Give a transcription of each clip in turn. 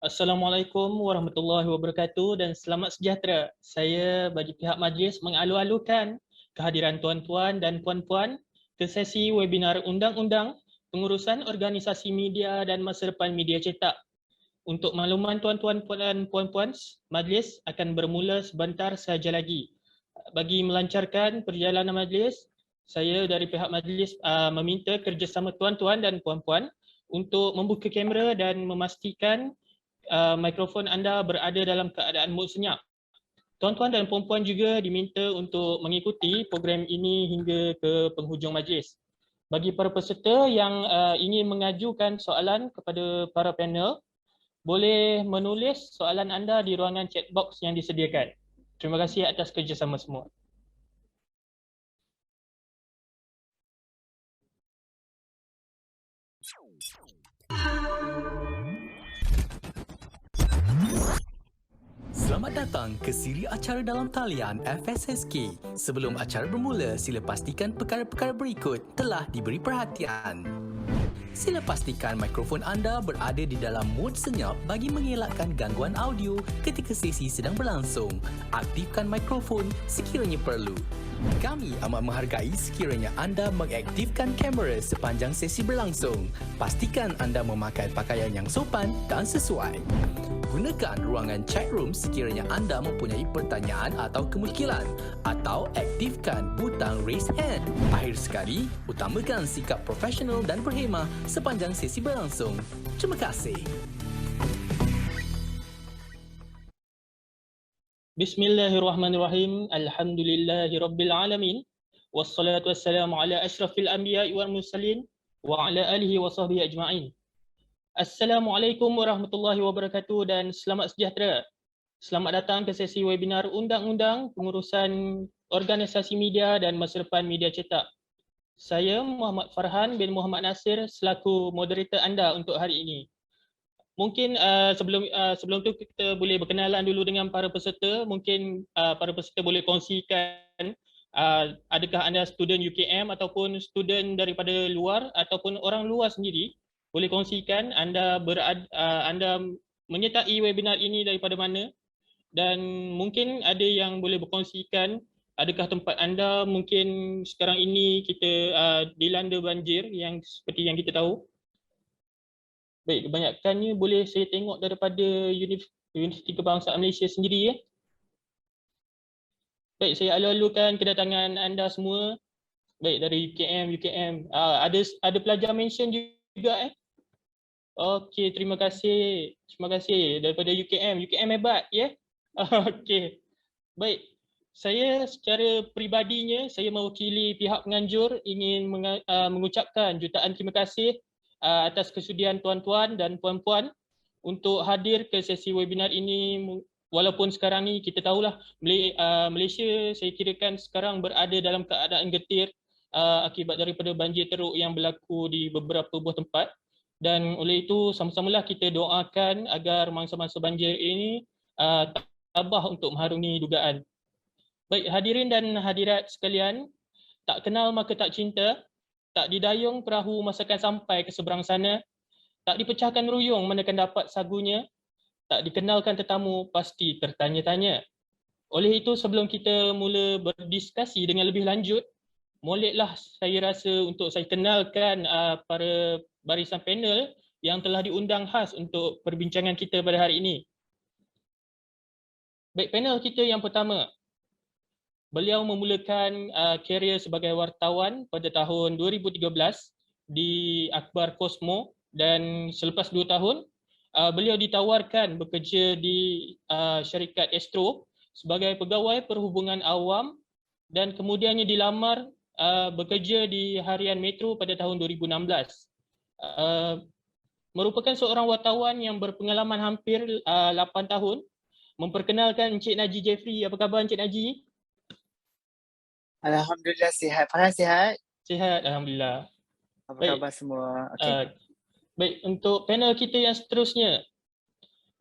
Assalamualaikum warahmatullahi wabarakatuh dan selamat sejahtera. Saya bagi pihak majlis mengalu-alukan kehadiran tuan-tuan dan puan-puan ke sesi webinar Undang-Undang Pengurusan Organisasi Media dan Masa Depan Media Cetak. Untuk makluman tuan-tuan dan puan-puan, majlis akan bermula sebentar sahaja lagi. Bagi melancarkan perjalanan majlis, saya dari pihak majlis meminta kerjasama tuan-tuan dan puan-puan untuk membuka kamera dan memastikan mikrofon anda berada dalam keadaan mood senyap. Tuan-tuan dan puan-puan juga diminta untuk mengikuti program ini hingga ke penghujung majlis. Bagi para peserta yang ingin mengajukan soalan kepada para panel, boleh menulis soalan anda di ruangan chat box yang disediakan. Terima kasih atas kerjasama semua. Selamat datang ke siri acara dalam talian FSSK. Sebelum acara bermula, sila pastikan perkara-perkara berikut telah diberi perhatian. Sila pastikan mikrofon anda berada di dalam mod senyap bagi mengelakkan gangguan audio ketika sesi sedang berlangsung. Aktifkan mikrofon sekiranya perlu. Kami amat menghargai sekiranya anda mengaktifkan kamera sepanjang sesi berlangsung. Pastikan anda memakai pakaian yang sopan dan sesuai. Gunakan ruangan chat room sekiranya anda mempunyai pertanyaan atau kemukilan, atau aktifkan butang raise hand. Akhir sekali, utamakan sikap profesional dan berhemah sepanjang sesi berlangsung. Terima kasih. Bismillahirrahmanirrahim. Alhamdulillahirabbil alamin. Wassalatu wassalamu ala asyrafil anbiya'i wal mursalin wa ala alihi wa sahbihi ajma'in. Assalamualaikum warahmatullahi wabarakatuh dan selamat sejahtera. Selamat datang ke sesi webinar Undang-Undang Pengurusan Organisasi Media dan Masa Depan Media Cetak. Saya Muhammad Farhan bin Muhammad Nasir selaku moderator anda untuk hari ini. Mungkin sebelum tu kita boleh berkenalan dulu dengan para peserta. Mungkin para peserta boleh kongsikan adakah anda student UKM ataupun student daripada luar ataupun orang luar sendiri. Boleh kongsikan anda menyertai webinar ini daripada mana, dan mungkin ada yang boleh berkongsikan adakah tempat anda mungkin sekarang ini kita dilanda banjir yang seperti yang kita tahu. Baik, kebanyakannya boleh saya tengok daripada Universiti Kebangsaan Malaysia sendiri ya. Baik, saya alu-alukan kedatangan anda semua. Baik, dari UKM. Ada pelajar mention juga eh. Okey, terima kasih. Terima kasih daripada UKM. UKM hebat ya. Okey. Baik. Saya secara peribadinya, saya mewakili pihak penganjur ingin mengucapkan jutaan terima kasih atas kesudian tuan-tuan dan puan-puan untuk hadir ke sesi webinar ini. Walaupun sekarang ni kita tahulah Malaysia saya kirakan sekarang berada dalam keadaan getir akibat daripada banjir teruk yang berlaku di beberapa buah tempat. Dan oleh itu sama-samalah kita doakan agar mangsa-mangsa banjir ini tabah untuk mengharungi dugaan. Baik, hadirin dan hadirat sekalian, tak kenal maka tak cinta, tak didayung perahu masakan sampai ke seberang sana, tak dipecahkan ruyung manakan dapat sagunya, tak dikenalkan tetamu pasti tertanya-tanya. Oleh itu sebelum kita mula berdiskusi dengan lebih lanjut, moleklah saya rasa untuk saya kenalkan para barisan panel yang telah diundang khas untuk perbincangan kita pada hari ini. Baik, panel kita yang pertama. Beliau memulakan karier sebagai wartawan pada tahun 2013 di Akhbar Cosmo, dan selepas 2 tahun beliau ditawarkan bekerja di syarikat Astro sebagai pegawai perhubungan awam, dan kemudiannya dilamar bekerja di Harian Metro pada tahun 2016. Merupakan seorang wartawan yang berpengalaman hampir 8 tahun. Memperkenalkan Encik Najib Jeffrey. Apa khabar Encik Najib? Alhamdulillah sihat. Farhan sihat? Sihat, alhamdulillah. Apa Baik. khabar semua? Okay. Baik, untuk panel kita yang seterusnya.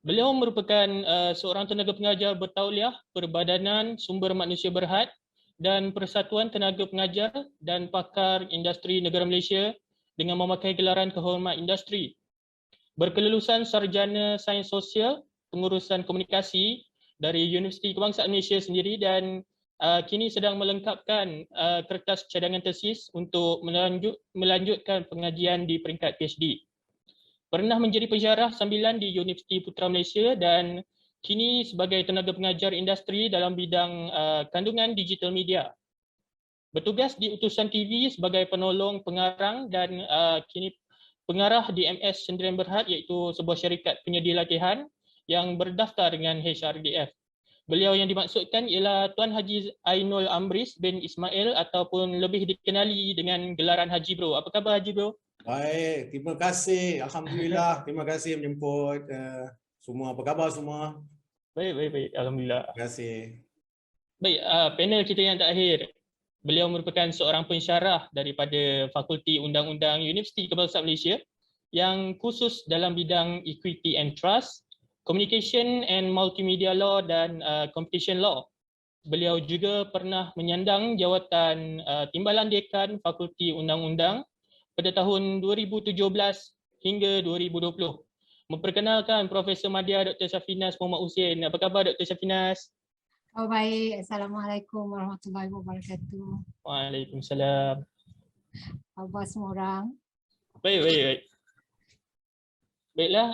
Beliau merupakan seorang tenaga pengajar bertauliah Perbadanan Sumber Manusia Berhad dan Persatuan Tenaga Pengajar dan Pakar Industri Negara Malaysia dengan memakai gelaran kehormat industri. berkelulusan sarjana sains sosial, pengurusan komunikasi dari Universiti Kebangsaan Malaysia sendiri dan kini sedang melengkapkan kertas cadangan tesis untuk melanjutkan pengajian di peringkat PhD. Pernah menjadi pensyarah sambilan di Universiti Putra Malaysia dan kini sebagai tenaga pengajar industri dalam bidang kandungan digital media. Bertugas di Utusan TV sebagai penolong pengarang dan kini pengarah di MS Sendirian Berhad, iaitu sebuah syarikat penyedia latihan yang berdaftar dengan HRDF. Beliau yang dimaksudkan ialah Tuan Haji Ainul Amris bin Ismail ataupun lebih dikenali dengan gelaran Haji Bro. Apa khabar Haji Bro? Baik, terima kasih. Alhamdulillah, terima kasih menjemput semua. Apa khabar semua? Baik. Alhamdulillah. Terima kasih. Baik, panel kita yang terakhir. Beliau merupakan seorang pensyarah daripada Fakulti Undang-Undang Universiti Kebangsaan Malaysia yang khusus dalam bidang Equity and Trust, Communication and Multimedia Law dan Competition Law. Beliau juga pernah menyandang jawatan Timbalan Dekan Fakulti Undang-Undang pada tahun 2017 hingga 2020. Memperkenalkan Profesor Madya Dr. Syafinas Muhammad Hussein. Apa khabar Dr. Syafinas? Oh baik, Assalamualaikum warahmatullahi wabarakatuh. Waalaikumsalam. Khabar semua orang? Baik. Baiklah,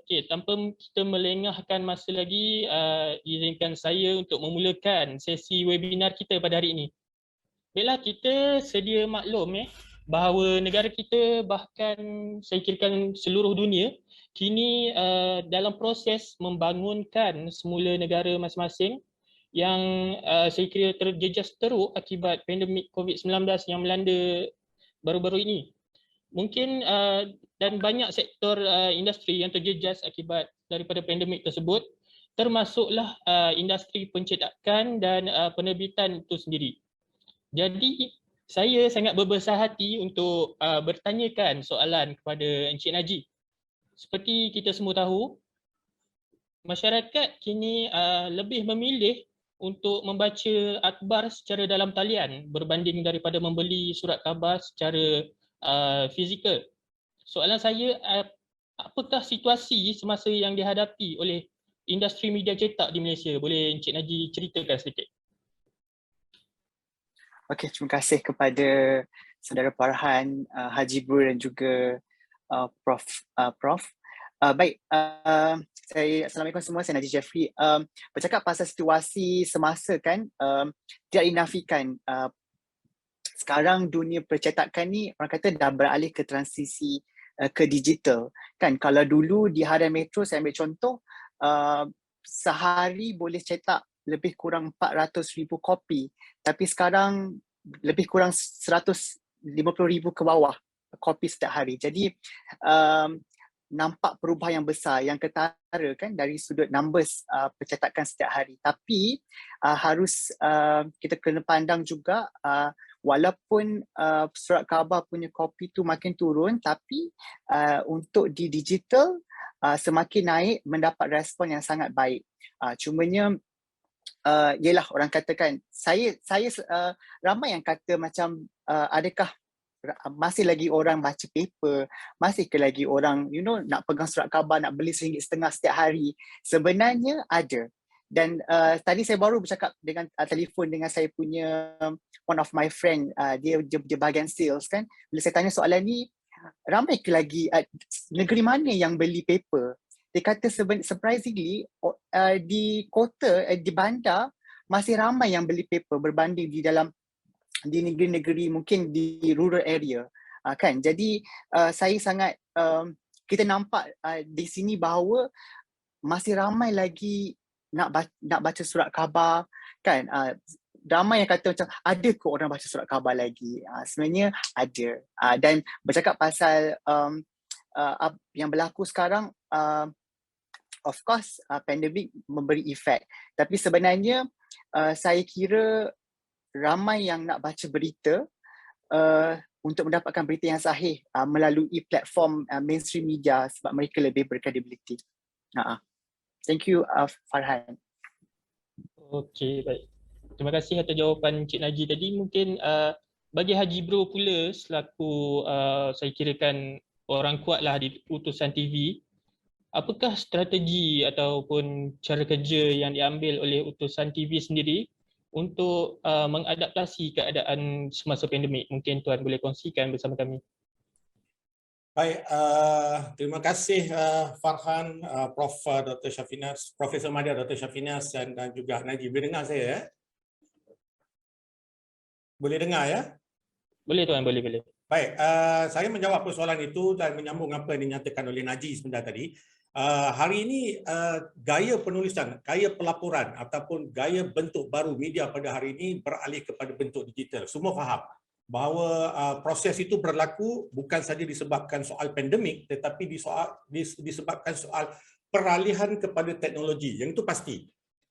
okey, tanpa kita melengahkan masa lagi, izinkan saya untuk memulakan sesi webinar kita pada hari ini. Baiklah, kita sedia maklum bahawa negara kita, bahkan saya kirakan seluruh dunia, kini dalam proses membangunkan semula negara masing-masing yang saya kira terjejas teruk akibat pandemik COVID-19 yang melanda baru-baru ini. Mungkin dan banyak sektor industri yang terjejas akibat daripada pandemik tersebut, termasuklah industri pencetakan dan penerbitan itu sendiri. Jadi saya sangat berbesar hati untuk bertanyakan soalan kepada Encik Najib. Seperti kita semua tahu, masyarakat kini lebih memilih untuk membaca akhbar secara dalam talian berbanding daripada membeli surat khabar secara fizikal. Soalan saya, apakah situasi semasa yang dihadapi oleh industri media cetak di Malaysia? Boleh Encik Najib ceritakan sedikit? Okey, terima kasih kepada Saudara Farhan, Haji Bro dan juga Prof. Baik, Assalamualaikum semua, saya Najib Jeffrey. Bercakap pasal situasi semasa kan, tidak dinafikan sekarang dunia percetakan ni orang kata dah beralih ke transisi ke digital kan. Kalau dulu di Harian Metro, saya ambil contoh, sehari boleh cetak lebih kurang 400,000 kopi, tapi sekarang lebih kurang 150,000 ke bawah kopi setiap hari. Jadi nampak perubahan yang besar yang ketara kan dari sudut numbers percetakan setiap hari. Tapi harus kita kena pandang juga, walaupun surat khabar punya kopi tu makin turun, tapi untuk di digital semakin naik, mendapat respon yang sangat baik. Cumanya yelah, orang katakan, saya ramai yang kata macam adakah masih lagi orang baca paper, masih ke lagi orang nak pegang surat khabar, nak beli RM1.50 setiap hari. Sebenarnya ada. Dan tadi saya baru bercakap dengan telefon dengan saya punya one of my friend, dia bahagian sales kan. Bila saya tanya soalan ni, ramai ke lagi negeri mana yang beli paper? Dia kata surprisingly di kota, di bandar masih ramai yang beli paper berbanding di negeri-negeri mungkin di rural area kan. Jadi saya sangat kita nampak di sini bahawa masih ramai lagi nak baca surat khabar kan. Ramai yang kata macam ada ke orang baca surat khabar lagi? Sebenarnya ada. Dan bercakap pasal yang berlaku sekarang, of course pandemik memberi efek, tapi sebenarnya saya kira ramai yang nak baca berita untuk mendapatkan berita yang sahih melalui platform mainstream media sebab mereka lebih berkredibiliti. Thank you Farhan. Okey, baik. Terima kasih atas jawapan Encik Najib tadi. Mungkin bagi Haji Bro pula selaku saya kirakan orang kuatlah di Utusan TV, apakah strategi ataupun cara kerja yang diambil oleh utusan TV sendiri untuk mengadaptasi keadaan semasa pandemik? Mungkin Tuan boleh kongsikan bersama kami. Baik, terima kasih Farhan, Prof. Dr. Syafinas, Profesor Madya Dr. Syafinas dan juga Najib. Boleh dengar saya ya? Boleh dengar ya? Boleh Tuan, boleh. Baik, saya menjawab persoalan itu dan menyambung apa yang dinyatakan oleh Najib sebentar tadi. Hari ini gaya penulisan, gaya pelaporan ataupun gaya bentuk baru media pada hari ini beralih kepada bentuk digital. Semua faham bahawa proses itu berlaku bukan saja disebabkan soal pandemik tetapi disebabkan soal peralihan kepada teknologi. Yang itu pasti.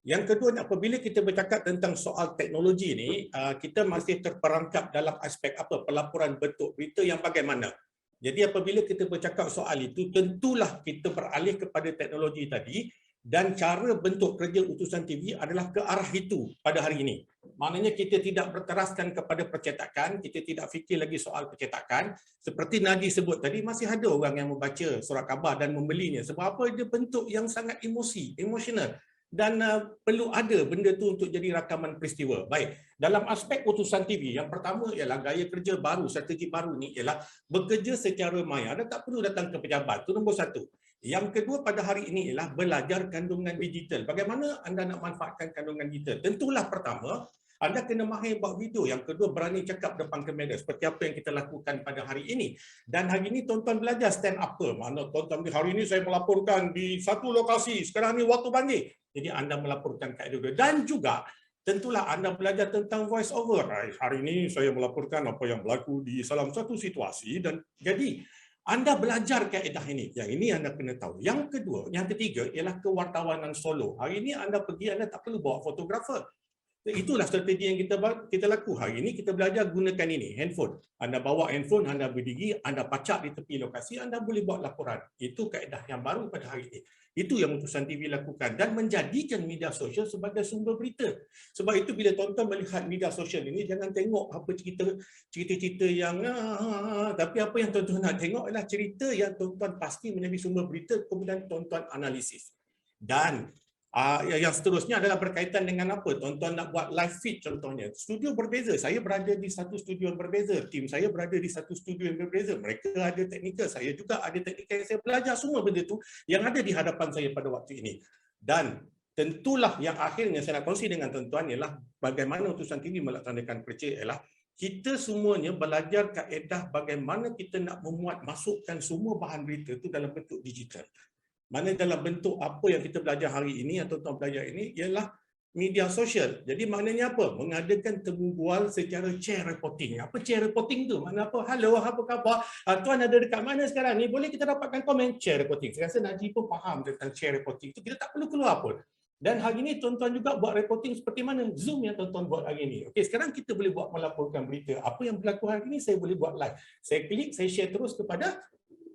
Yang kedua, apabila kita bercakap tentang soal teknologi ini, kita masih terperangkap dalam aspek apa? Pelaporan bentuk berita yang bagaimana. Jadi apabila kita bercakap soal itu, tentulah kita beralih kepada teknologi tadi dan cara bentuk kerja utusan TV adalah ke arah itu pada hari ini. Maknanya kita tidak berteraskan kepada percetakan, kita tidak fikir lagi soal percetakan. Seperti Nadi sebut tadi, masih ada orang yang membaca surat khabar dan membelinya. Sebab apa? Dia bentuk yang sangat emosional. Dan perlu ada benda tu untuk jadi rakaman peristiwa. Baik, dalam aspek utusan TV, yang pertama ialah gaya kerja baru, strategi baru ni ialah bekerja secara maya. Anda tak perlu datang ke pejabat, itu nombor satu. Yang kedua pada hari ini ialah belajar kandungan digital. Bagaimana anda nak manfaatkan kandungan digital? Tentulah pertama, anda kena mahir buat video. Yang kedua, berani cakap depan kamera. Seperti apa yang kita lakukan pada hari ini. Dan hari ini tuan-tuan belajar stand up ke. Mana tuan-tuan, hari ini saya melaporkan di satu lokasi. Sekarang ni waktu banjir. Jadi anda melaporkan kaedah. Dan juga, tentulah anda belajar tentang voice over. Hari ini saya melaporkan apa yang berlaku di dalam satu situasi. Dan jadi, anda belajar kaedah ini. Yang ini anda kena tahu. Yang kedua, yang ketiga ialah kewartawanan solo. Hari ini anda pergi, anda tak perlu bawa fotografer. Itulah strategi yang kita lakukan. Hari ini kita belajar gunakan ini, handphone. Anda bawa handphone, anda berdiri, anda pacak di tepi lokasi, anda boleh buat laporan. Itu kaedah yang baru pada hari ini. Itu yang utusan TV lakukan dan menjadikan media sosial sebagai sumber berita. Sebab itu bila tuan-tuan melihat media sosial ini, jangan tengok apa cerita-cerita yang tapi apa yang tuan-tuan nak tengok adalah cerita yang tuan-tuan pasti menjadi sumber berita, kemudian tuan-tuan analisis. Dan yang seterusnya adalah berkaitan dengan apa? Tuan-tuan nak buat live feed contohnya. Studio berbeza. Saya berada di satu studio yang berbeza. Tim saya berada di satu studio yang berbeza. Mereka ada teknikal. Saya juga ada teknikal yang saya belajar. Semua benda itu yang ada di hadapan saya pada waktu ini. Dan tentulah yang akhirnya saya nak kongsi dengan tuan-tuan ialah bagaimana utusan TV melaksanakan kerja ialah kita semuanya belajar kaedah bagaimana kita nak masukkan semua bahan berita itu dalam bentuk digital. Mana dalam bentuk apa yang kita belajar hari ini atau tuan belajar ini ialah media sosial. Jadi maknanya apa? Mengadakan temu bual secara chair reporting. Apa chair reporting tu? Makna apa? Halo, apa khabar? Tuan ada dekat mana sekarang ni? Boleh kita dapatkan komen chair reporting. Saya rasa Najib pun faham tentang chair reporting itu. Kita tak perlu keluar pun. Dan hari ini tuan-tuan juga buat reporting seperti mana Zoom yang tuan-tuan buat hari ini. Okey, sekarang kita boleh buat melaporkan berita. Apa yang berlaku hari ini saya boleh buat live. Saya klik, saya share terus kepada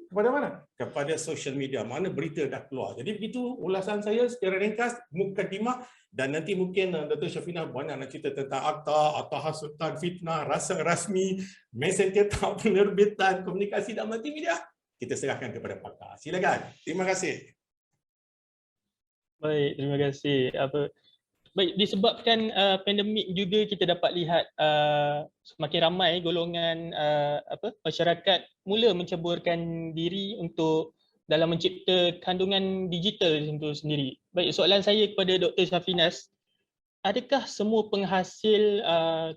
mana? Kepada social media. Mana berita dah keluar. Jadi begitu ulasan saya secara ringkas, mukadimah, dan nanti mungkin Dr. Syafinas banyak nak cerita tentang akta hasutan, fitnah, rasa rasmi, messenger tak penerbitan, komunikasi dan multimedia. Kita serahkan kepada pakar. Silakan. Terima kasih. Baik, terima kasih. Baik, disebabkan pandemik juga kita dapat lihat semakin ramai golongan masyarakat mula menceburkan diri untuk dalam mencipta kandungan digital itu sendiri. Baik, soalan saya kepada Dr. Syafinas, adakah semua penghasil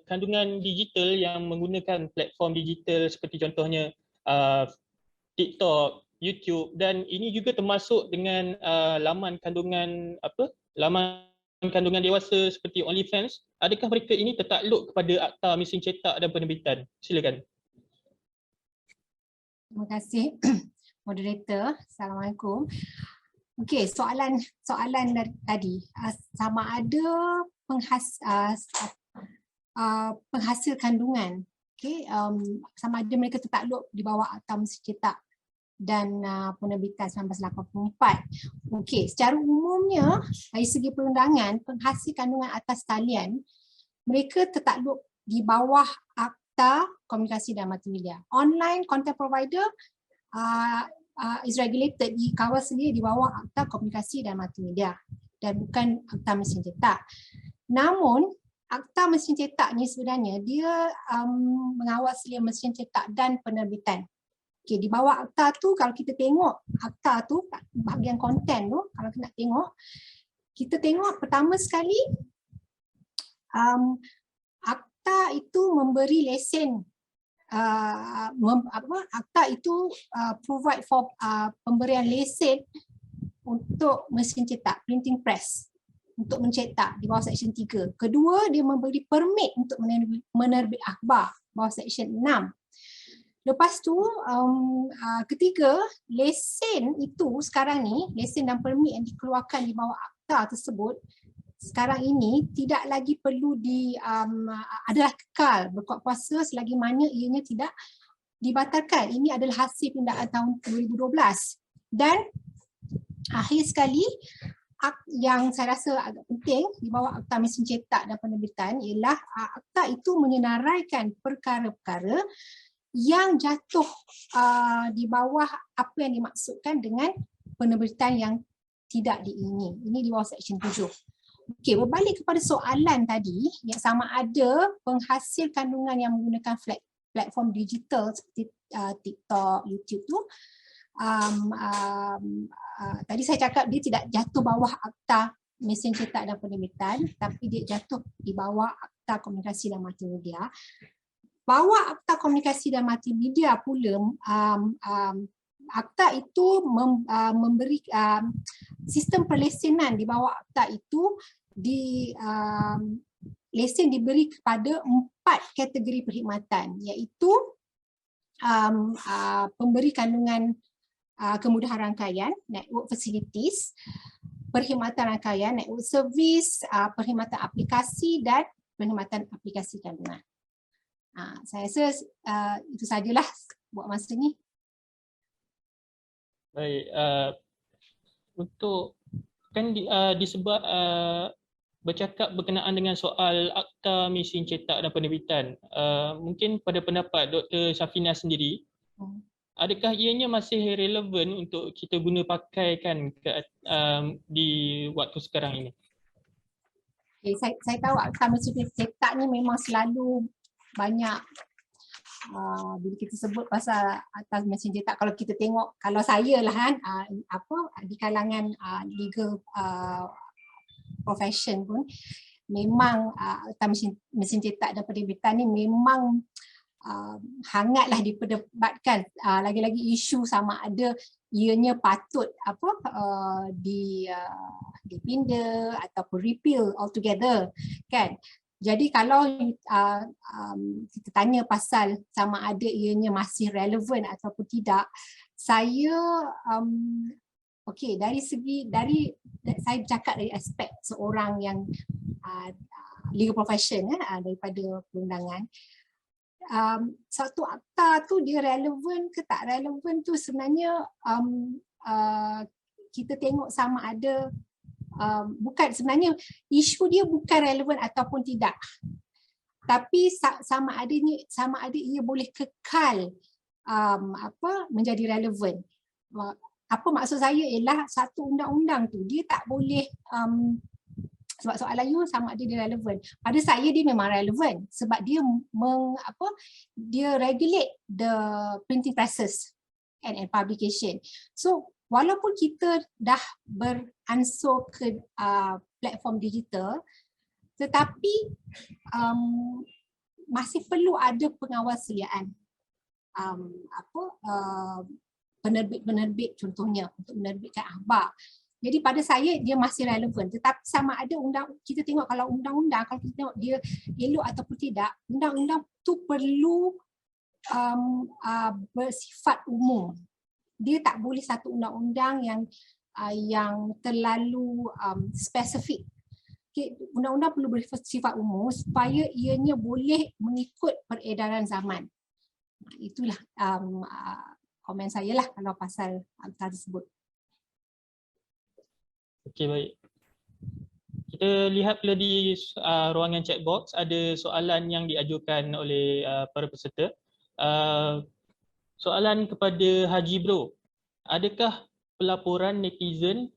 kandungan digital yang menggunakan platform digital seperti contohnya TikTok, YouTube, dan ini juga termasuk dengan laman kandungan kandungan dewasa seperti OnlyFans, adakah mereka ini tertakluk kepada akta mesin cetak dan penerbitan? Silakan. Terima kasih moderator. Assalamualaikum. Okey, soalan dari tadi, sama ada penghasil kandungan, okey, sama ada mereka tertakluk di bawah akta mesin cetak dan penerbitan 1984. Okey, secara umumnya dari segi perundangan, penghasil kandungan atas talian mereka tertakluk di bawah Akta Komunikasi dan Multimedia. Online content provider is regulated, dikawal sendiri di bawah Akta Komunikasi dan Multimedia dan bukan Akta Mesin Cetak. Namun Akta Mesin Cetak ni sebenarnya dia mengawasi mesin cetak dan penerbitan. Okay, di bawah akta tu kalau kita tengok akta tu bahagian konten tu, kalau kita nak tengok, kita tengok pertama sekali akta itu memberi lesen, akta itu provide for pemberian lesen untuk mesin cetak, printing press, untuk mencetak di bawah Seksyen 3. Kedua, dia memberi permit untuk menerbit akhbar bawah Seksyen 6. Lepas tu, ketiga, lesen itu sekarang ni, lesen dan permit yang dikeluarkan di bawah akta tersebut, sekarang ini tidak lagi perlu adalah kekal berkuat kuasa selagi mana ianya tidak dibatalkan. Ini adalah hasil pindaan tahun 2012. Dan akhir sekali, yang saya rasa agak penting di bawah Akta Mesin Cetak dan Penerbitan ialah akta itu menyenaraikan perkara-perkara yang jatuh di bawah apa yang dimaksudkan dengan penerbitan yang tidak diingini. Ini di bawah Seksyen 7. Okey, berbalik kepada soalan tadi yang sama ada penghasil kandungan yang menggunakan platform digital seperti TikTok, YouTube tu, tadi saya cakap dia tidak jatuh bawah Akta Mesin Cetak dan Penerbitan, tapi dia jatuh di bawah Akta Komunikasi dan Multimedia. Bawah Akta Komunikasi dan Multimedia pula, akta itu memberi sistem perlesenan di bawah akta itu lesen diberi kepada 4 kategori perkhidmatan, iaitu pemberi kandungan kemudahan rangkaian, network facilities, perkhidmatan rangkaian, network service, perkhidmatan aplikasi dan perkhidmatan aplikasi kandungan. Saya rasa itu sajalah buat masa ni. Baik, untuk kan disebut bercakap berkenaan dengan soal Akta Mesin Cetak dan Penerbitan. Mungkin pada pendapat Dr. Syafina sendiri, adakah ianya masih relevan untuk kita guna pakaikan di waktu sekarang ini? Okay, saya tahu Akta Mesin Cetak ni memang selalu banyak bila kita sebut pasal Akta Mesin Cetak, kalau kita tengok, kalau saya lah kan, di kalangan legal profession pun memang Akta Mesin Cetak dan Penerbitan ni memang hangatlah diperdebatkan, lagi-lagi isu sama ada ianya patut dipinda ataupun repeal altogether kan. Jadi kalau kita tanya pasal sama ada ianya masih relevan ataupun tidak, saya dari saya bercakap dari aspek seorang yang legal profession daripada perundangan. Satu akta tu dia relevan ke tak relevan tu sebenarnya kita tengok sama ada bukan, sebenarnya isu dia bukan relevan ataupun tidak, tapi sama ada ia boleh kekal menjadi relevan. Apa maksud saya ialah satu undang-undang tu dia tak boleh sebab soalan you sama ada dia relevan. Pada saya dia memang relevan sebab dia dia regulate the printing presses and publication. So walaupun kita dah beransur ke platform digital, tetapi masih perlu ada pengawasliaan penerbit-penerbit contohnya untuk menerbitkan akhbar. Jadi pada saya dia masih relevan, tetapi sama ada kita tengok kalau undang-undang, kalau kita tengok dia elok ataupun tidak, undang-undang tu perlu bersifat umum. Dia tak boleh satu undang-undang yang terlalu spesifik. Okay, undang-undang perlu bersifat umum supaya ianya boleh mengikut peredaran zaman. Itulah komen saya lah kalau pasal akta tersebut. Okey, baik. Kita lihat pula di ruangan chat box ada soalan yang diajukan oleh para peserta. Soalan kepada Haji Bro. adakah pelaporan netizen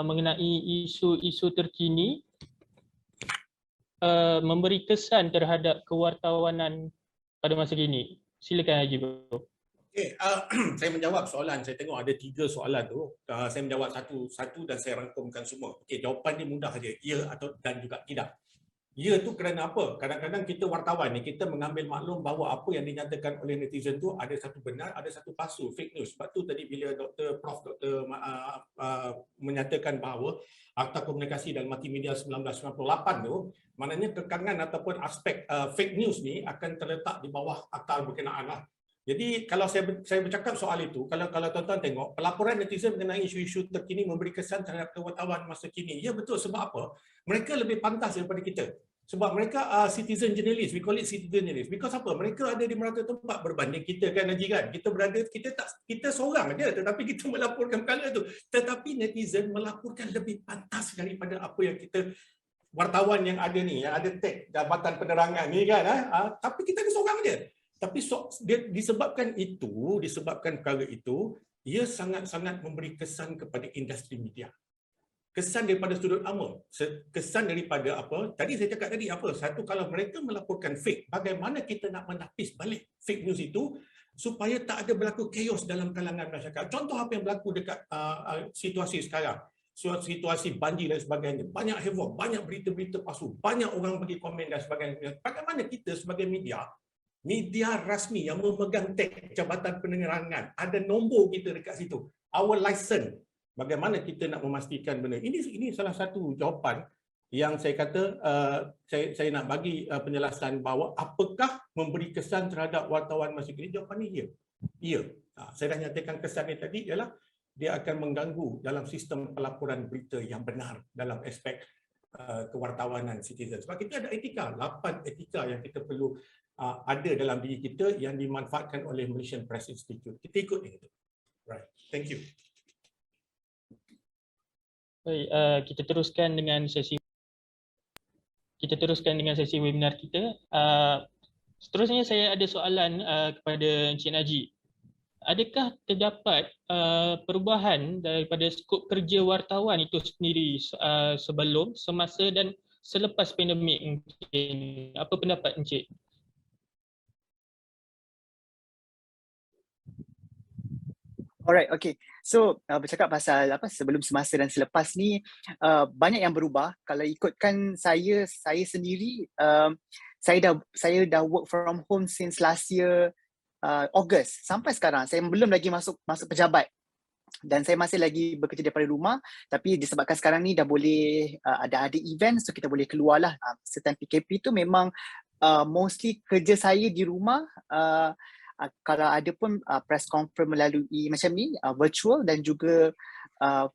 mengenai isu-isu terkini memberi kesan terhadap kewartawanan pada masa kini? Silakan Haji Bro. Okay, saya menjawab soalan. Saya tengok ada 3 soalan tu. Saya menjawab satu-satu dan saya rangkumkan semua. Okay, jawapan dia mudah saja. Ya atau dan juga tidak. Ya tu kerana apa? Kadang-kadang kita wartawan ni, kita mengambil maklum bahawa apa yang dinyatakan oleh netizen tu ada satu benar, ada satu palsu, fake news. Sebab tu tadi bila Dr. menyatakan bahawa Akta Komunikasi dan Multimedia 1998 tu, maknanya kekangan ataupun aspek fake news ni akan terletak di bawah akta berkenaan lah. Jadi kalau saya bercakap soal itu, kalau tuan-tuan tengok, pelaporan netizen mengenai isu-isu terkini memberi kesan terhadap kewartawan masa kini. Ya betul, sebab apa? Mereka lebih pantas daripada kita. Sebab mereka citizen journalist, we call it citizen journalist. Because apa? Mereka ada di merata tempat berbanding kita kan Haji kan. Kita seorang aja tetapi kita melaporkan perkara itu. Tetapi netizen melaporkan lebih pantas daripada apa yang kita wartawan yang ada ni, yang ada tag Jabatan Penerangan ni kan. Tapi kita ada seorang aja. Tapi disebabkan perkara itu, ia sangat-sangat memberi kesan kepada industri media. Kesan daripada sudut awam, kesan daripada apa? Tadi saya cakap tadi apa? Satu, kalau mereka melaporkan fake, bagaimana kita nak menapis balik fake news itu supaya tak ada berlaku chaos dalam kalangan masyarakat. Contoh apa yang berlaku dekat situasi sekarang. Situasi banjir dan sebagainya. Banyak heboh, banyak berita-berita palsu, banyak orang bagi komen dan sebagainya. Bagaimana kita sebagai media rasmi yang memegang tag Jabatan Penerangan, ada nombor kita dekat situ, our license. Bagaimana kita nak memastikan benda ini salah satu jawapan yang saya kata saya nak bagi penjelasan bahawa apakah memberi kesan terhadap wartawan masa kini. Jawapan ni ya. Saya dah nyatakan kesan ni tadi ialah dia akan mengganggu dalam sistem pelaporan berita yang benar dalam aspek kewartawanan citizen. Sebab kita ada etika, 8 etika yang kita perlu ada dalam diri kita yang dimanfaatkan oleh Malaysian Press Institute. Kita ikut itu. Right. Thank you. Baik, kita teruskan dengan sesi webinar kita. Seterusnya saya ada soalan kepada Encik Najib. Adakah terdapat perubahan daripada skop kerja wartawan itu sendiri sebelum, semasa dan selepas pandemik mungkin? Apa pendapat Encik? Alright, okay. So bercakap pasal sebelum, semasa dan selepas ni, banyak yang berubah. Kalau ikutkan saya sendiri, saya dah work from home since last year August sampai sekarang. Saya belum lagi masuk pejabat dan saya masih lagi bekerja daripada rumah. Tapi disebabkan sekarang ni dah boleh ada event, so kita boleh keluar lah. Setelah PKP tu memang mostly kerja saya di rumah. Kalau ada pun press conference melalui macam ni, virtual dan juga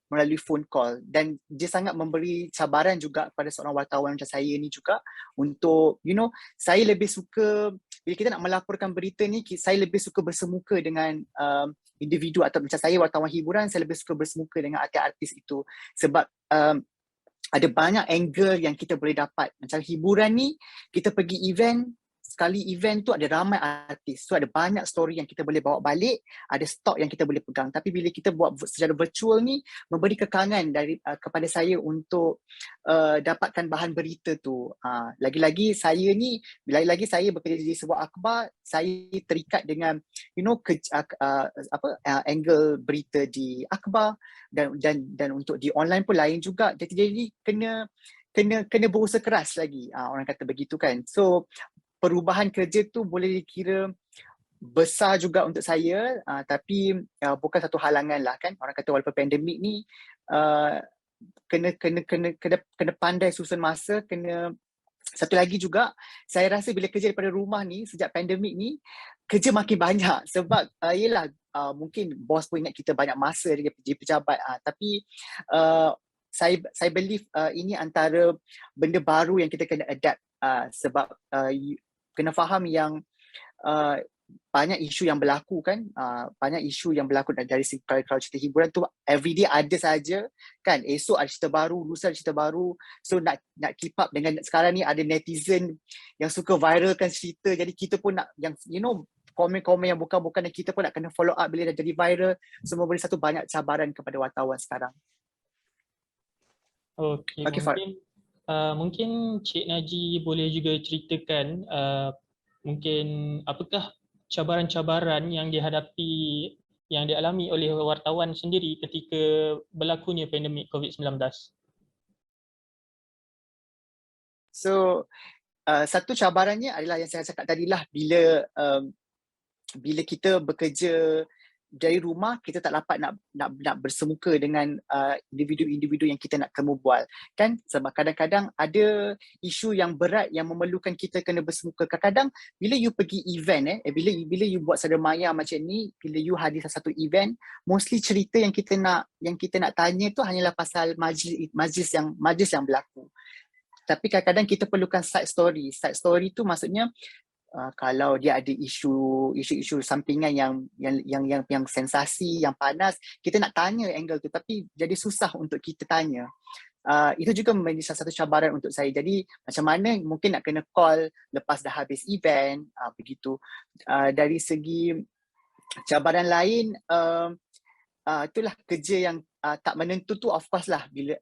melalui phone call. Dan dia sangat memberi cabaran juga kepada seorang wartawan macam saya ni juga untuk, saya lebih suka, bila kita nak melaporkan berita ni, saya lebih suka bersemuka dengan individu, atau macam saya wartawan hiburan, saya lebih suka bersemuka dengan artis-artis itu. Sebab ada banyak angle yang kita boleh dapat. Macam hiburan ni, kita pergi event, sekali event tu ada ramai artis. So ada banyak story yang kita boleh bawa balik, ada stok yang kita boleh pegang. Tapi bila kita buat secara virtual ni, memberi kekangan kepada saya untuk dapatkan bahan berita tu. Lagi-lagi saya bekerja di sebuah akhbar, saya terikat dengan angle berita di akhbar dan untuk di online pun lain juga. Jadi kena berusaha keras lagi, orang kata begitu kan. So perubahan kerja tu boleh dikira besar juga untuk saya, tapi bukan satu halangan lah kan. Orang kata walaupun pandemik ni kena pandai susun masa. Satu lagi juga, saya rasa bila kerja daripada rumah ni sejak pandemik ni, kerja makin banyak sebab yelah mungkin bos pun ingat kita banyak masa dia pejabat, tapi saya believe ini antara benda baru yang kita kena adapt, sebab kena faham yang banyak isu yang berlaku kan, banyak isu yang berlaku dari kalau cerita hiburan tu everyday ada saja kan. Esok ada cerita baru, lusa ada cerita baru. So nak keep up dengan sekarang ni ada netizen yang suka viralkan cerita, jadi kita pun nak yang komen-komen yang bukan-bukan dan kita pun nak kena follow up bila dah jadi viral. Semua beri satu banyak cabaran kepada wartawan sekarang. Okey, Okey, Fad. mungkin Cik Naji boleh juga ceritakan mungkin apakah cabaran-cabaran yang dialami oleh wartawan sendiri ketika berlakunya pandemik COVID-19. So satu cabarannya adalah yang saya cakap tadi lah, bila kita bekerja dari rumah, kita tak dapat nak bersemuka dengan individu-individu yang kita nak temu bual kan, sebab kadang-kadang ada isu yang berat yang memerlukan kita kena bersemuka. Kadang-kadang bila you pergi event bila you buat seremaya macam ni, bila you hadir satu event, mostly cerita yang kita nak tanya tu hanyalah pasal majlis yang berlaku. Tapi kadang-kadang kita perlukan side story. Side story tu maksudnya kalau dia ada isu sampingan yang sensasi, yang panas, kita nak tanya angle tu tapi jadi susah untuk kita tanya. Itu juga menjadi salah satu cabaran untuk saya. Jadi macam mana mungkin nak kena call lepas dah habis event, begitu. Dari segi cabaran lain, itulah kerja yang tak menentu tu, of course lah, bila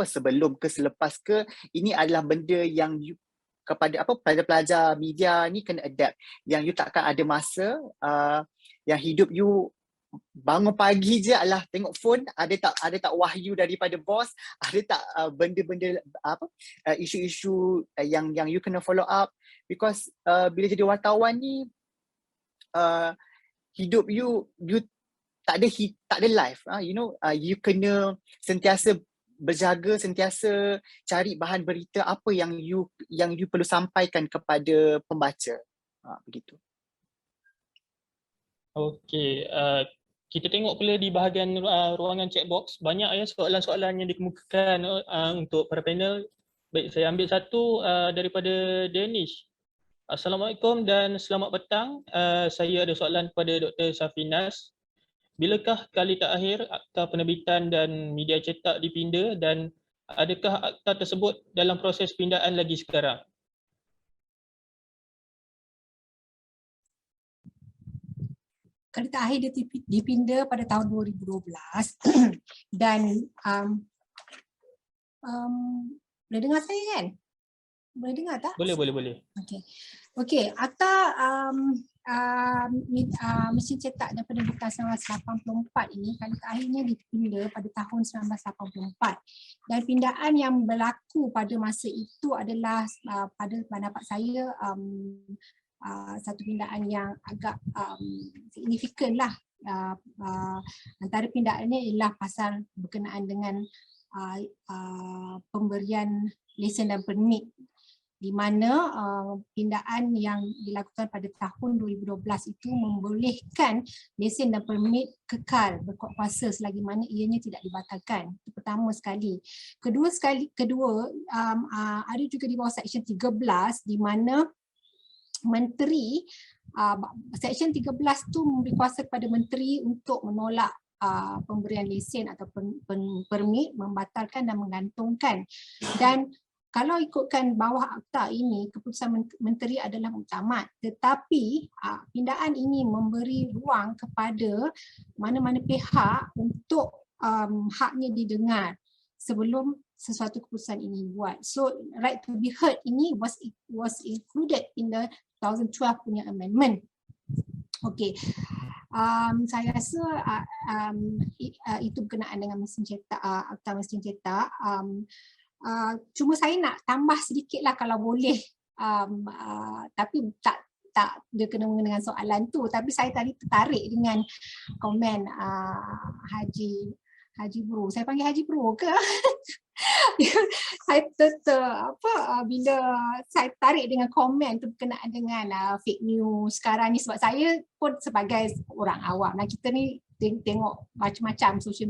sebelum ke selepas ke, ini adalah benda yang you, kepada pelajar media ni kena adapt, yang you takkan ada masa yang hidup you bangun pagi je adalah tengok phone, ada tak wahyu daripada bos, ada tak benda-benda isu-isu yang you kena follow up, because bila jadi wartawan ni hidup you tak ada life, you kena sentiasa berjaga, sentiasa cari bahan berita apa yang you perlu sampaikan kepada pembaca. Begitu. Okey, kita tengok pula di bahagian ruangan chat box, banyak soalan-soalan yang dikemukakan untuk para panel. Baik, saya ambil satu daripada Danish. Assalamualaikum dan selamat petang. Saya ada soalan kepada Dr. Safinas. Bilakah kali terakhir akta penerbitan dan media cetak dipinda dan adakah akta tersebut dalam proses pindaan lagi sekarang? Kali terakhir dia dipinda pada tahun 2012 dan boleh dengar saya kan? Boleh dengar tak? Boleh. Okey, akta mesin cetak dan penerbitan 1984 ini kali terakhirnya dipinda pada tahun 1984 dan pindaan yang berlaku pada masa itu adalah pada pendapat saya satu pindaan yang agak signifikan lah. Antara pindaannya ialah pasal berkenaan dengan pemberian lesen dan permit, di mana pindaan yang dilakukan pada tahun 2012 itu membolehkan lesen dan permit kekal berkuat kuasa selagi mana ianya tidak dibatalkan. Itu pertama sekali. Kedua, ada juga di bawah Seksyen 13 di mana menteri, Seksyen 13 tu memberi kuasa kepada menteri untuk menolak pemberian lesen atau permit, membatalkan dan menggantungkan. Dan kalau ikutkan bawah akta ini, keputusan menteri adalah muktamad, tetapi pindaan ini memberi ruang kepada mana-mana pihak untuk haknya didengar sebelum sesuatu keputusan ini buat. So right to be heard ini was included in the 2012 punya amendment. Okey. Saya rasa itu berkenaan dengan mesin cetak, akta mesin cetak. Cuma saya nak tambah sedikit lah kalau boleh, tapi tak dia kena dengan soalan tu, tapi saya tadi tertarik dengan komen Haji Bro. Saya panggil Haji Bro ke? Saya bila saya tarik dengan komen tu berkenaan dengan fake news sekarang ni, sebab saya pun sebagai orang awam, kita ni tengok macam-macam social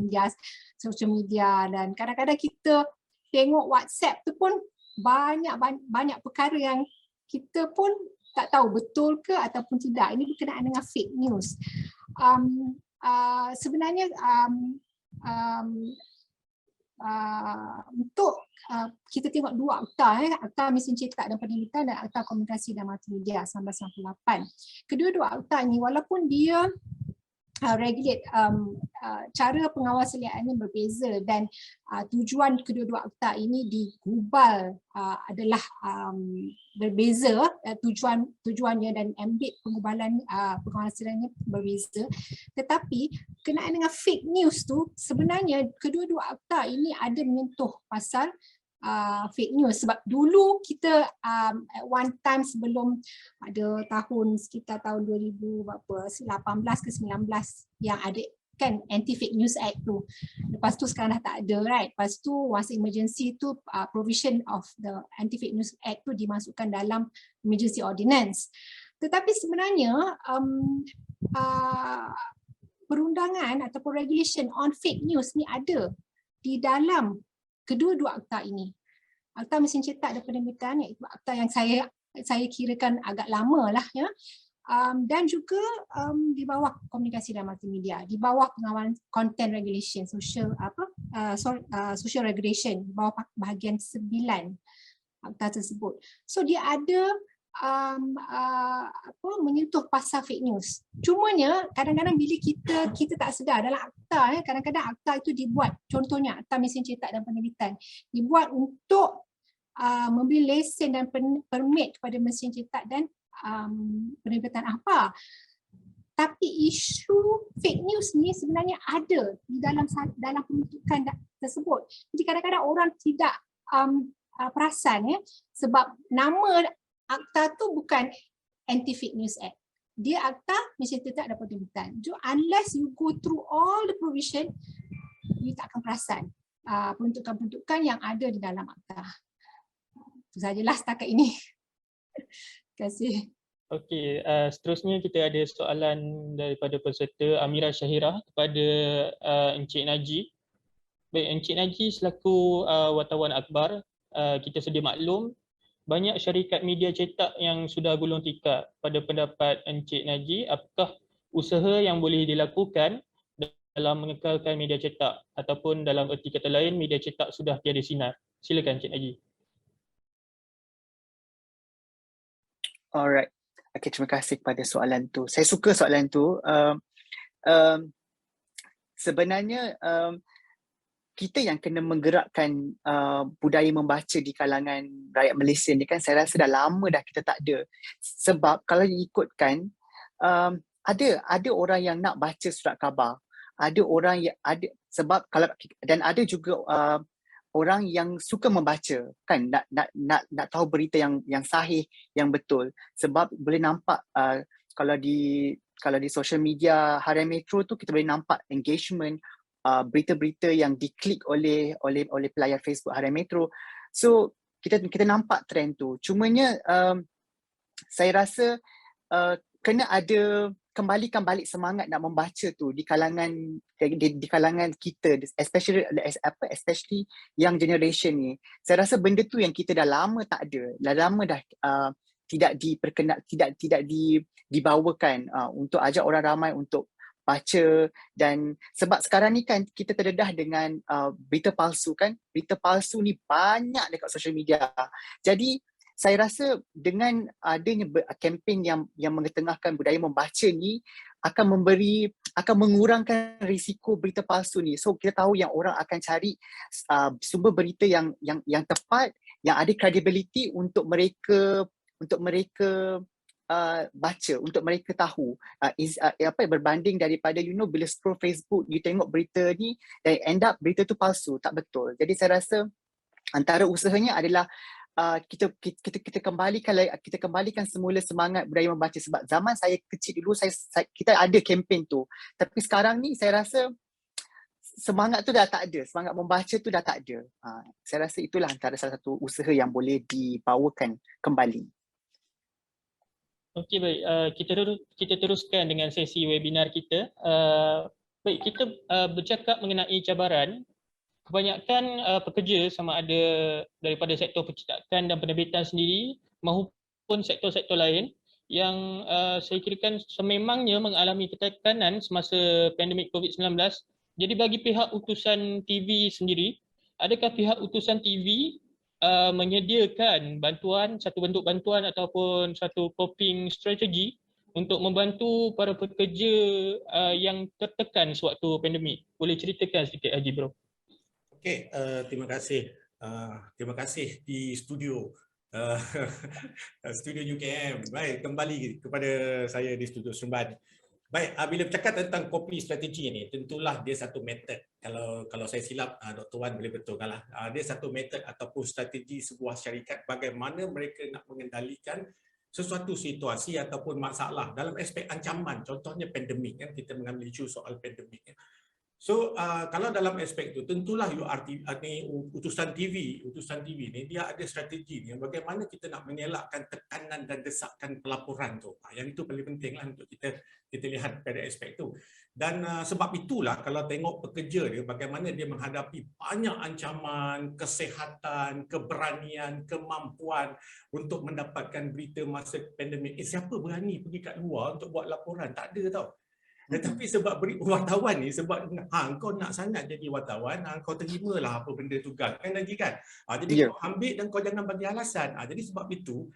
media dan kadang-kadang kita tengok WhatsApp tu pun banyak perkara yang kita pun tak tahu betul ke ataupun tidak. Ini berkenaan dengan fake news. Sebenarnya untuk kita tengok dua akta, Akta Mesin Cetak dan Penerbitan dan Akta Komunikasi dan Multimedia 1998. Kedua-dua akta ini walaupun dia regulate cara pengawasan berbeza dan tujuan kedua-dua akta ini digubal adalah berbeza, tujuannya dan ambit pengubalan pengawasannya berbeza, tetapi kenaan dengan fake news tu sebenarnya kedua-dua akta ini ada menyentuh pasal fake news. Sebab dulu kita at one time sebelum ada sekitar tahun 2018 ke 19 yang ada kan Anti-Fake News Act tu. Lepas tu sekarang dah tak ada, right? Lepas tu masa emergency tu provision of the Anti-Fake News Act tu dimasukkan dalam emergency ordinance. Tetapi sebenarnya perundangan ataupun regulation on fake news ni ada di dalam kedua-dua akta ini. Akta Mesin Cetak dan Penerbitan iaitu akta yang saya kirakan agak lama lah ya. Dan juga di bawah Komunikasi dan Multimedia, di bawah pengawalan content regulation, social regulation, di bawah bahagian 9 akta tersebut. So dia ada menyentuh pasal fake news. Cumanya kadang-kadang bila kita tak sedar dalam akta, kadang-kadang akta itu dibuat, contohnya Akta Mesin Cetak dan Penerbitan dibuat untuk memberi lesen dan permit kepada mesin cetak dan penerbitan apa. Tapi isu fake news ni sebenarnya ada di dalam pembentukan tersebut. Jadi kadang-kadang orang tidak perasan sebab nama akta tu bukan Anti-Fake News Act. Dia Akta Mesin Cetak dan Penerbitan. So unless you go through all the provision, you tak akan perasan peruntukan-peruntukan yang ada di dalam akta. Itu sajalah setakat ini. Terima kasih. Okey, seterusnya kita ada soalan daripada peserta Amira Syahirah kepada Encik Najib. Baik, Encik Najib selaku wartawan akhbar, kita sedia maklum banyak syarikat media cetak yang sudah gulung tikar. Pada pendapat Encik Najib, apakah usaha yang boleh dilakukan dalam mengekalkan media cetak ataupun dalam erti kata lain media cetak sudah tiada sinar? Silakan Encik Najib. Alright. Okay, terima kasih kepada soalan tu. Saya suka soalan tu. Sebenarnya kita yang kena menggerakkan budaya membaca di kalangan rakyat Malaysia ni kan, saya rasa dah lama dah kita tak ada. Sebab kalau diikutkan ada orang yang nak baca surat khabar, ada orang yang ada sebab kalau dan ada juga orang yang suka membaca kan, nak tahu berita yang sahih, yang betul. Sebab boleh nampak kalau di social media Harian Metro tu kita boleh nampak engagement, berita-berita yang diklik oleh pelayar Facebook Harian Metro. So kita nampak trend tu. Cumanya saya rasa kena ada kembalikan balik semangat nak membaca tu di kalangan kita, especially young generation ni. Saya rasa benda tu yang kita dah lama tak ada. Dah lama dah tidak dibawakan untuk ajak orang ramai untuk baca. Dan sebab sekarang ni kan kita terdedah dengan berita palsu kan. Berita palsu ni banyak dekat social media. Jadi saya rasa dengan adanya kempen yang mengetengahkan budaya membaca ni akan mengurangkan risiko berita palsu ni. So kita tahu yang orang akan cari sumber berita yang tepat, yang ada credibility untuk mereka baca, untuk mereka tahu. Berbanding daripada bila scroll Facebook you tengok berita ni dan end up berita tu palsu, tak betul. Jadi saya rasa antara usahanya adalah kita kembalikan semula semangat budaya membaca. Sebab zaman saya kecil dulu kita ada kempen tu, tapi sekarang ni saya rasa semangat tu dah tak ada, semangat membaca tu dah tak ada. Saya rasa itulah antara salah satu usaha yang boleh dibawakan kembali. Okey, baik. Kita teruskan dengan sesi webinar kita. Baik, kita bercakap mengenai cabaran. Kebanyakan pekerja sama ada daripada sektor percetakan dan penerbitan sendiri maupun sektor-sektor lain yang saya kirakan sememangnya mengalami ketekanan semasa pandemik COVID-19. Jadi bagi pihak utusan TV sendiri, adakah pihak utusan TV menyediakan bantuan, satu bentuk bantuan ataupun satu coping strategi untuk membantu para pekerja yang tertekan sewaktu pandemik. Boleh ceritakan sedikit Haji Bro? Okey, terima kasih. Terima kasih di studio. Uh, studio UKM. Baik, kembali kepada saya di studio Seremban. Baik, bila bercakap tentang copy strategi ni, tentulah dia satu metod. Kalau saya silap, Dr. Wan boleh betulkanlah. Dia satu metod ataupun strategi sebuah syarikat bagaimana mereka nak mengendalikan sesuatu situasi ataupun masalah dalam aspek ancaman. Contohnya pandemik, kan, kita mengambil isu soal pandemik. So kalau dalam aspek itu tentulah utusan TV ni dia ada strategi ni bagaimana kita nak mengelakkan tekanan dan desakan pelaporan tu. Yang itu paling penting lah untuk kita lihat pada aspek itu. Dan sebab itulah kalau tengok pekerja dia bagaimana dia menghadapi banyak ancaman, kesihatan, keberanian, kemampuan untuk mendapatkan berita masa pandemik. Siapa berani pergi kat luar untuk buat laporan? Tak ada tau. Tetapi sebab wartawan ni, sebab kau nak sangat jadi wartawan, kau terimalah apa benda tugas kan lagi kan. Jadi kau ambil dan kau jangan bagi alasan. Jadi sebab itu,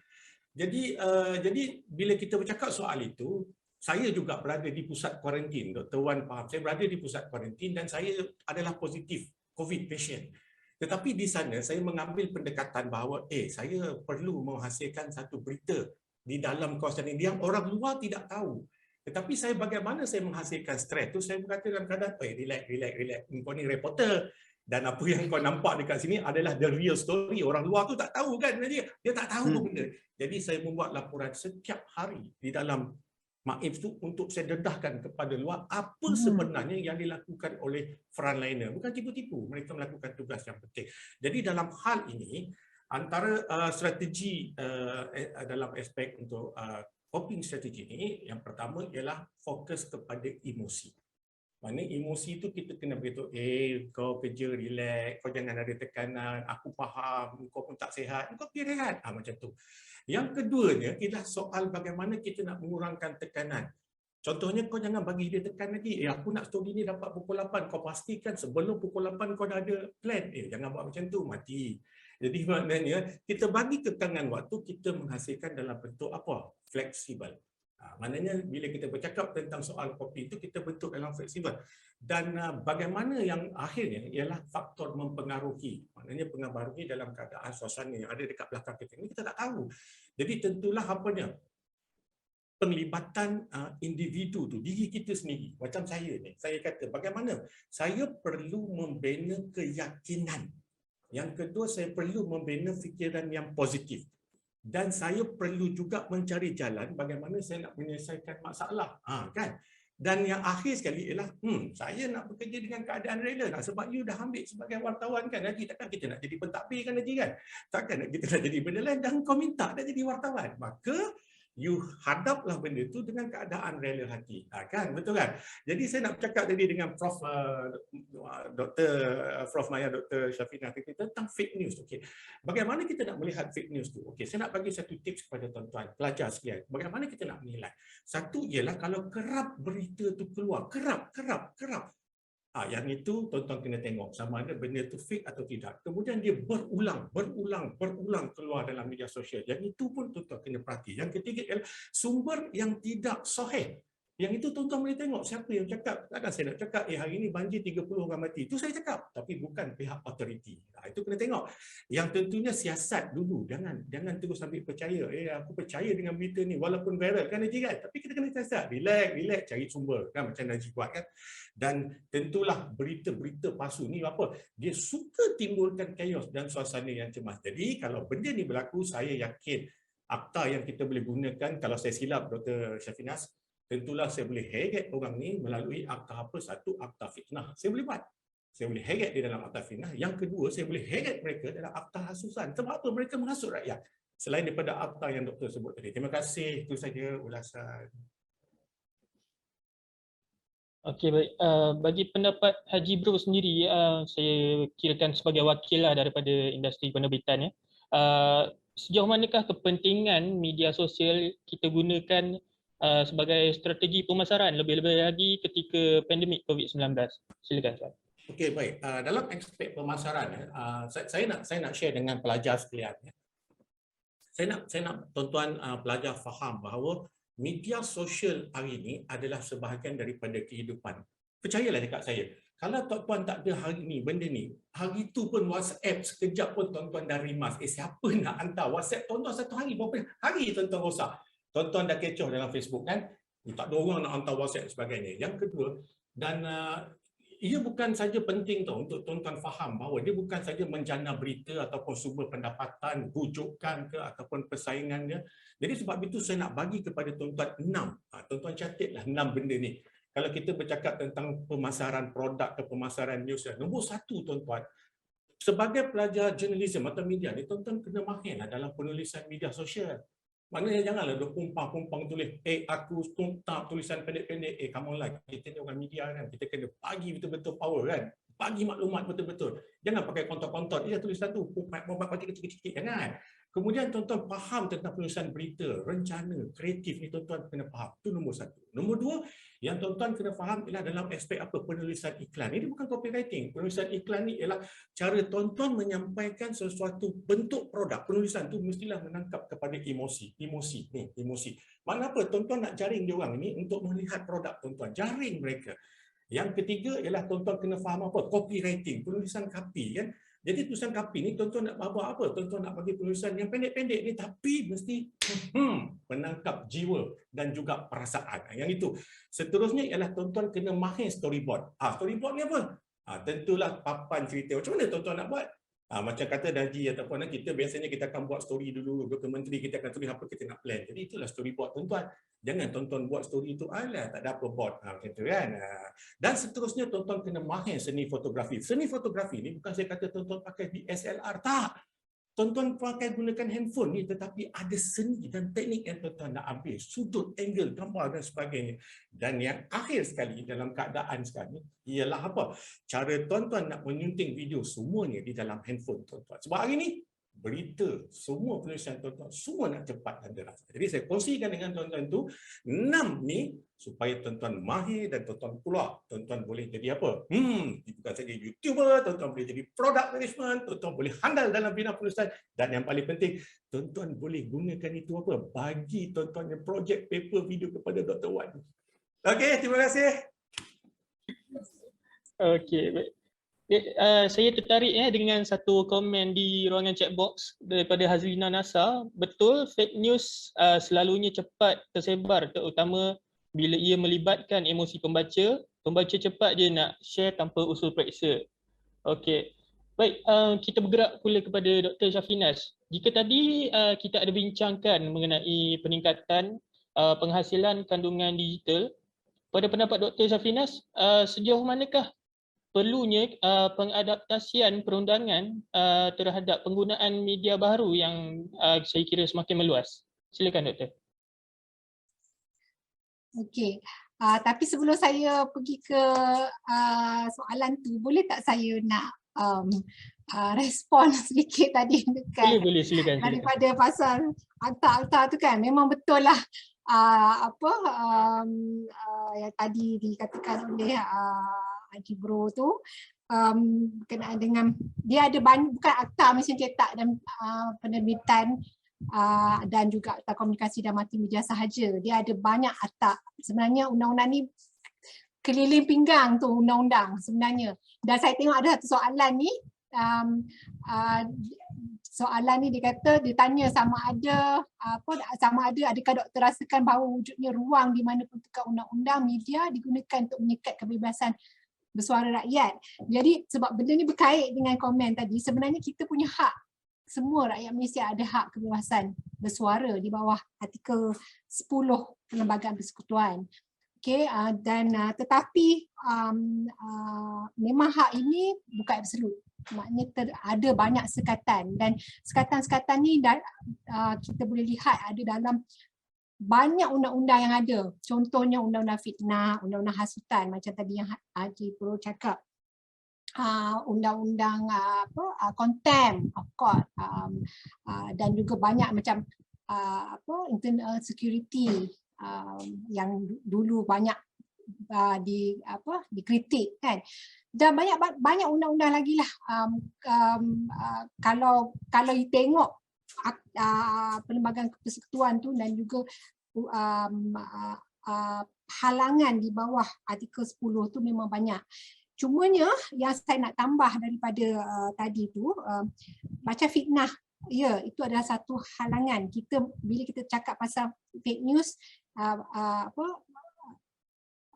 jadi bila kita bercakap soal itu, saya juga berada di pusat kuarantin. Dr. Wan faham, saya berada di pusat kuarantin dan saya adalah positif COVID patient. Tetapi di sana saya mengambil pendekatan bahawa saya perlu menghasilkan satu berita di dalam kawasan ini yang orang luar tidak tahu. Tetapi saya bagaimana saya menghasilkan stres tu, saya berkata dalam keadaan, relax. Kau ni reporter. Dan apa yang kau nampak dekat sini adalah the real story. Orang luar tu tak tahu kan. Dia tak tahu benda. Jadi saya membuat laporan setiap hari di dalam Maif tu untuk saya dedahkan kepada luar apa sebenarnya yang dilakukan oleh frontliner. Bukan tipu-tipu. Mereka melakukan tugas yang penting. Jadi dalam hal ini, antara strategi dalam aspek untuk coping strategi ini, yang pertama ialah fokus kepada emosi. Mana emosi itu kita kena beritahu, kau kerja relax, kau jangan ada tekanan, aku faham, kau pun tak sihat, kau pergi rehat. Macam tu. Yang keduanya ialah soal bagaimana kita nak mengurangkan tekanan. Contohnya kau jangan bagi dia tekan lagi, aku nak story ni dapat pukul 8, kau pastikan sebelum pukul 8 kau dah ada plan. Jangan buat macam tu, mati. Jadi maknanya kita bagi kekangan waktu, kita menghasilkan dalam bentuk apa? Fleksibel. Maknanya bila kita bercakap tentang soal copy itu, kita bentuk dalam fleksibel. Dan bagaimana yang akhirnya ialah faktor mempengaruhi. Maknanya pengaruhi dalam keadaan suasana yang ada dekat belakang kita ini, kita tak tahu. Jadi tentulah apanya? Penglibatan individu tu, diri kita sendiri. Macam saya ni, saya kata bagaimana? Saya perlu membina keyakinan. Yang kedua, saya perlu membina fikiran yang positif. Dan saya perlu juga mencari jalan bagaimana saya nak menyelesaikan masalah. Kan? Dan yang akhir sekali ialah, saya nak bekerja dengan keadaan rela. Sebab you dah ambil sebagai wartawan kan, Haji. Takkan kita nak jadi pentadbir kan, Haji kan? Takkan kita nak jadi benda lain dan kau minta nak jadi wartawan. Maka, you hadaplah benda tu dengan keadaan rela hati. Kan? Betul kan? Jadi saya nak bercakap tadi dengan Prof. Prof. Maya, Dr. Syafina tentang fake news. Okay. Bagaimana kita nak melihat fake news tu? Okay. Saya nak bagi satu tips kepada tuan-tuan, pelajar sekalian. Bagaimana kita nak menilai? Satu ialah kalau kerap berita tu keluar, kerap. Yang itu tuan-tuan kena tengok sama ada benda itu fake atau tidak. Kemudian dia berulang keluar dalam media sosial. Yang itu pun tuan-tuan kena perhati. Yang ketiga ialah sumber yang tidak sahih. Yang itu tuan-tuan boleh tengok siapa yang cakap. Takkan saya nak cakap, hari ini banjir 30 orang mati. Itu saya cakap. Tapi bukan pihak authority. Itu kena tengok. Yang tentunya siasat dulu. Jangan terus ambil percaya. Aku percaya dengan berita ni. Walaupun viral kan Najib kan. Tapi kita kena siasat. Relax. Cari sumber. Kan macam Najib buat kan. Dan tentulah berita-berita palsu ni apa? Dia suka timbulkan chaos dan suasana yang cemas. Jadi kalau benda ni berlaku, saya yakin akta yang kita boleh gunakan, kalau saya silap Dr. Syafinas, tentulah saya boleh heret orang ni melalui akta apa? Satu, akta fitnah. Saya boleh buat. Saya boleh heret di dalam akta fitnah. Yang kedua, saya boleh heret mereka dalam akta hasusan. Sebab apa? Mereka menghasut rakyat. Selain daripada akta yang doktor sebut tadi. Terima kasih. Itu saja ulasan. Okey, baik. Bagi pendapat Haji Bro sendiri, saya kirakan sebagai wakil lah daripada industri penerbitan. Sejauh manakah kepentingan media sosial kita gunakan sebagai strategi pemasaran lebih-lebih lagi ketika pandemik COVID-19? Silakan Tuan. Okey, baik. Dalam aspek pemasaran, saya nak share dengan pelajar sekalian. Saya nak tuan-tuan pelajar faham bahawa media sosial hari ini adalah sebahagian daripada kehidupan. Percayalah dekat saya. Kalau tuan-tuan tak ada hari ni, benda ni, hari tu pun WhatsApp sekejap pun tuan-tuan dah rimas. Siapa nak hantar WhatsApp tuan-tuan satu hari? Berapa hari tuan-tuan rosak? Tuan-tuan dah kecoh dalam Facebook kan? Tak ada orang nak hantar WhatsApp dan sebagainya. Yang kedua, dan ia bukan saja penting tau untuk tuan-tuan faham bahawa dia bukan saja menjana berita ataupun sumber pendapatan, rujukan ke ataupun persaingannya. Jadi sebab itu saya nak bagi kepada tuan-tuan 6. Tuan-tuan catatlah 6 benda ni. Kalau kita bercakap tentang pemasaran produk ke pemasaran news, nombor 1 tuan-tuan, sebagai pelajar jurnalism atau media ni, tuan-tuan kena mahirlah dalam penulisan media sosial. Maknanya janganlah duk pumpang-pumpang tulis, aku tak tulisan pendek-pendek, come on lah, kita ni orang media kan, kita kena bagi betul-betul power kan, bagi maklumat betul-betul. Jangan pakai kontot-kontot, dia tulisan tu, pompat kecil-kecil, jangan. Kemudian tuan-tuan faham tentang penulisan berita, rencana, kreatif ni tuan-tuan kena faham. Itu nombor 1. Nombor 2, yang tuan-tuan kena faham ialah dalam aspek apa? Penulisan iklan. Ini bukan copywriting. Penulisan iklan ni ialah cara tuan-tuan menyampaikan sesuatu bentuk produk. Penulisan tu mestilah menangkap kepada emosi. Emosi. Makna apa? Tuan-tuan nak jaring dia orang ni untuk melihat produk tuan-tuan. Jaring mereka. Yang ketiga ialah tuan-tuan kena faham apa? Copywriting. Penulisan kapi kan. Jadi tulisan kapi ni tuan-tuan nak buat apa? Tuan-tuan nak bagi tulisan yang pendek-pendek ni tapi mesti menangkap jiwa dan juga perasaan. Yang itu. Seterusnya ialah tuan-tuan kena mahir storyboard. Storyboard ni apa? Tentulah papan cerita. Macam mana tuan-tuan nak buat? Macam kata Daji ataupun kita biasanya kita akan buat story dulu, dokumentari kita akan tulis apa kita nak plan. Jadi itulah storyboard tuan-tuan. Jangan tuan-tuan buat story itu, alah tak ada apa board. Macam tu kan. Dan seterusnya tuan-tuan kena mahir seni fotografi. Seni fotografi ni bukan saya kata tuan-tuan pakai DSLR, tak. Tuan-tuan pakai gunakan handphone ni tetapi ada seni dan teknik yang tuan-tuan nak ambil. Sudut, angle, gambar dan sebagainya. Dan yang akhir sekali dalam keadaan sekarang ni ialah apa? Cara tuan-tuan nak menyunting video semuanya di dalam handphone tuan-tuan. Sebab hari ni berita, semua penulisan tuan-tuan, semua nak cepat dan deras. Jadi saya kongsikan dengan tuan-tuan tu 6 ni supaya tuan-tuan mahir dan tuan-tuan keluar. Tuan-tuan boleh jadi apa? Bukan saja YouTuber, tuan-tuan boleh jadi product management, tuan-tuan boleh handal dalam bidang penulisan dan yang paling penting, tuan-tuan boleh gunakan itu apa? Bagi tuan-tuan yang projek paper video kepada Dr. Wan. Okey, terima kasih. Okey, baik. Saya tertarik dengan satu komen di ruangan chat box daripada Hazlina Nasa. Betul, fake news selalunya cepat tersebar, terutama bila ia melibatkan emosi pembaca. Pembaca cepat je nak share tanpa usul periksa. Okey. Baik, kita bergerak pula kepada Dr. Syafinas. Jika tadi kita ada bincangkan mengenai peningkatan penghasilan kandungan digital, pada pendapat Dr. Syafinas, sejauh manakah perlunya pengadaptasian perundangan terhadap penggunaan media baru yang saya kira semakin meluas? Silakan Doktor. Okey, tapi sebelum saya pergi ke soalan tu, boleh tak saya nak respon sedikit tadi dekat Boleh, silakan. daripada pasal akta-akta tu kan, memang betul lah yang tadi dikatakan oleh Haji Bro tu berkenaan dengan dia ada banyak, bukan akta mesin cetak dan penerbitan dan juga akta komunikasi dan multimedia sahaja. Dia ada banyak akta. Sebenarnya undang-undang ni keliling pinggang tu undang-undang sebenarnya. Dan saya tengok ada satu soalan ni, soalan ni dia kata, dia tanya sama ada adakah doktor rasakan bahawa wujudnya ruang di mana peruntukan undang-undang media digunakan untuk menyekat kebebasan bersuara rakyat. Jadi sebab benda ni berkait dengan komen tadi, sebenarnya kita punya hak, semua rakyat Malaysia ada hak kebebasan bersuara di bawah artikel 10 Perlembagaan Persekutuan. Okay, dan tetapi memang hak ini bukan absolut. Maknanya ada banyak sekatan dan sekatan-sekatan ni kita boleh lihat ada dalam banyak undang-undang yang ada. Contohnya undang-undang fitnah, undang-undang hasutan macam tadi yang Haji Pro cakap. Undang-undang contempt of court, dan juga banyak macam internal security yang dulu banyak dikritik kan. Dan banyak undang-undang lagi lah. Kalau you tengok Perlembagaan Persekutuan tu dan juga halangan di bawah artikel 10 tu memang banyak. Cumanya yang saya nak tambah daripada tadi tu, macam fitnah, ya, itu adalah satu halangan. Bila kita cakap pasal fake news,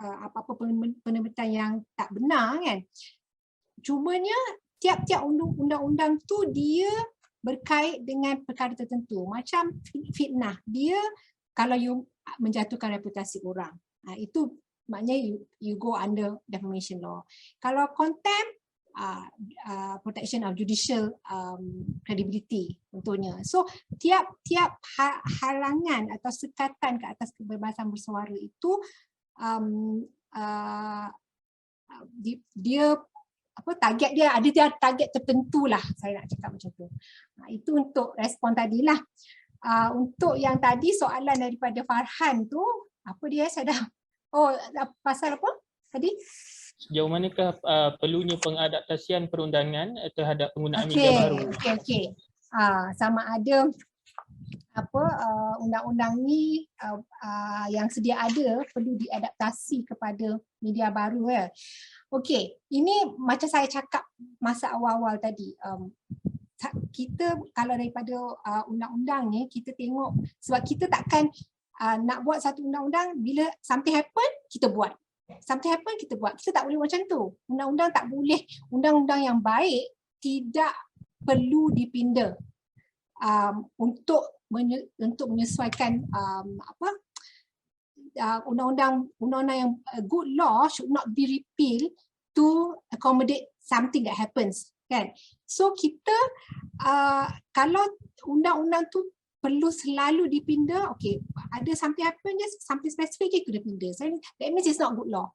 apa-apa penerbitan yang tak benar kan. Cumanya tiap-tiap undang-undang tu dia berkait dengan perkara tertentu. Macam fitnah, dia kalau you menjatuhkan reputasi orang, itu maknanya you go under defamation law. Kalau contempt, protection of judicial credibility contohnya. So tiap-tiap halangan atau sekatan ke atas kebebasan bersuara itu dia target dia ada target tertentu lah, saya nak cakap macam tu. Itu untuk respon tadilah. Untuk yang tadi soalan daripada Farhan tu, apa dia saya dah pasal apa tadi? Sejauh manakah perlunya pengadaptasian perundangan terhadap penggunaan media baru? Okey. Sama ada undang-undang ni yang sedia ada perlu diadaptasi kepada media baru ya. Okey, ini macam saya cakap masa awal-awal tadi. Kita kalau daripada undang-undang ni kita tengok, sebab kita takkan nak buat satu undang-undang bila something happen kita buat. Something happen kita buat. Kita tak boleh macam tu. Undang-undang tak boleh. Undang-undang yang baik tidak perlu dipinda untuk menyesuaikan undang-undang yang good law should not be repealed to accommodate something that happens kan. So kita kalau undang-undang tu perlu selalu dipinda, okay, ada something happen, just something specific itu dipinda. So that means it's not good law.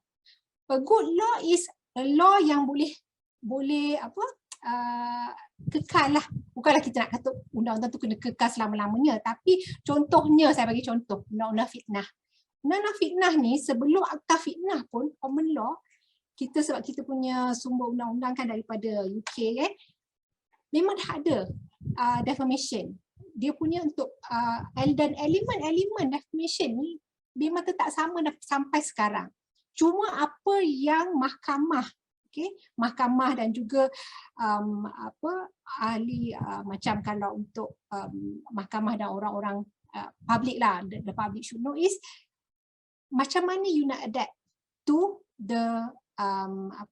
A good law is a law yang boleh kekal lah. Bukanlah kita nak kata undang-undang tu kena kekal selama-lamanya, tapi contohnya saya bagi contoh undang-undang fitnah. Undang-undang fitnah ni sebelum akta fitnah pun common law, sebab kita punya sumber undang-undang kan daripada UK kan, memang dah ada defamation. Dia punya untuk dan elemen defamation ni memang tetap sama sampai sekarang. Cuma apa yang mahkamah, mahkamah dan juga ahli macam kalau untuk mahkamah dan orang-orang public lah, the public should know is macam mana you nak adapt to the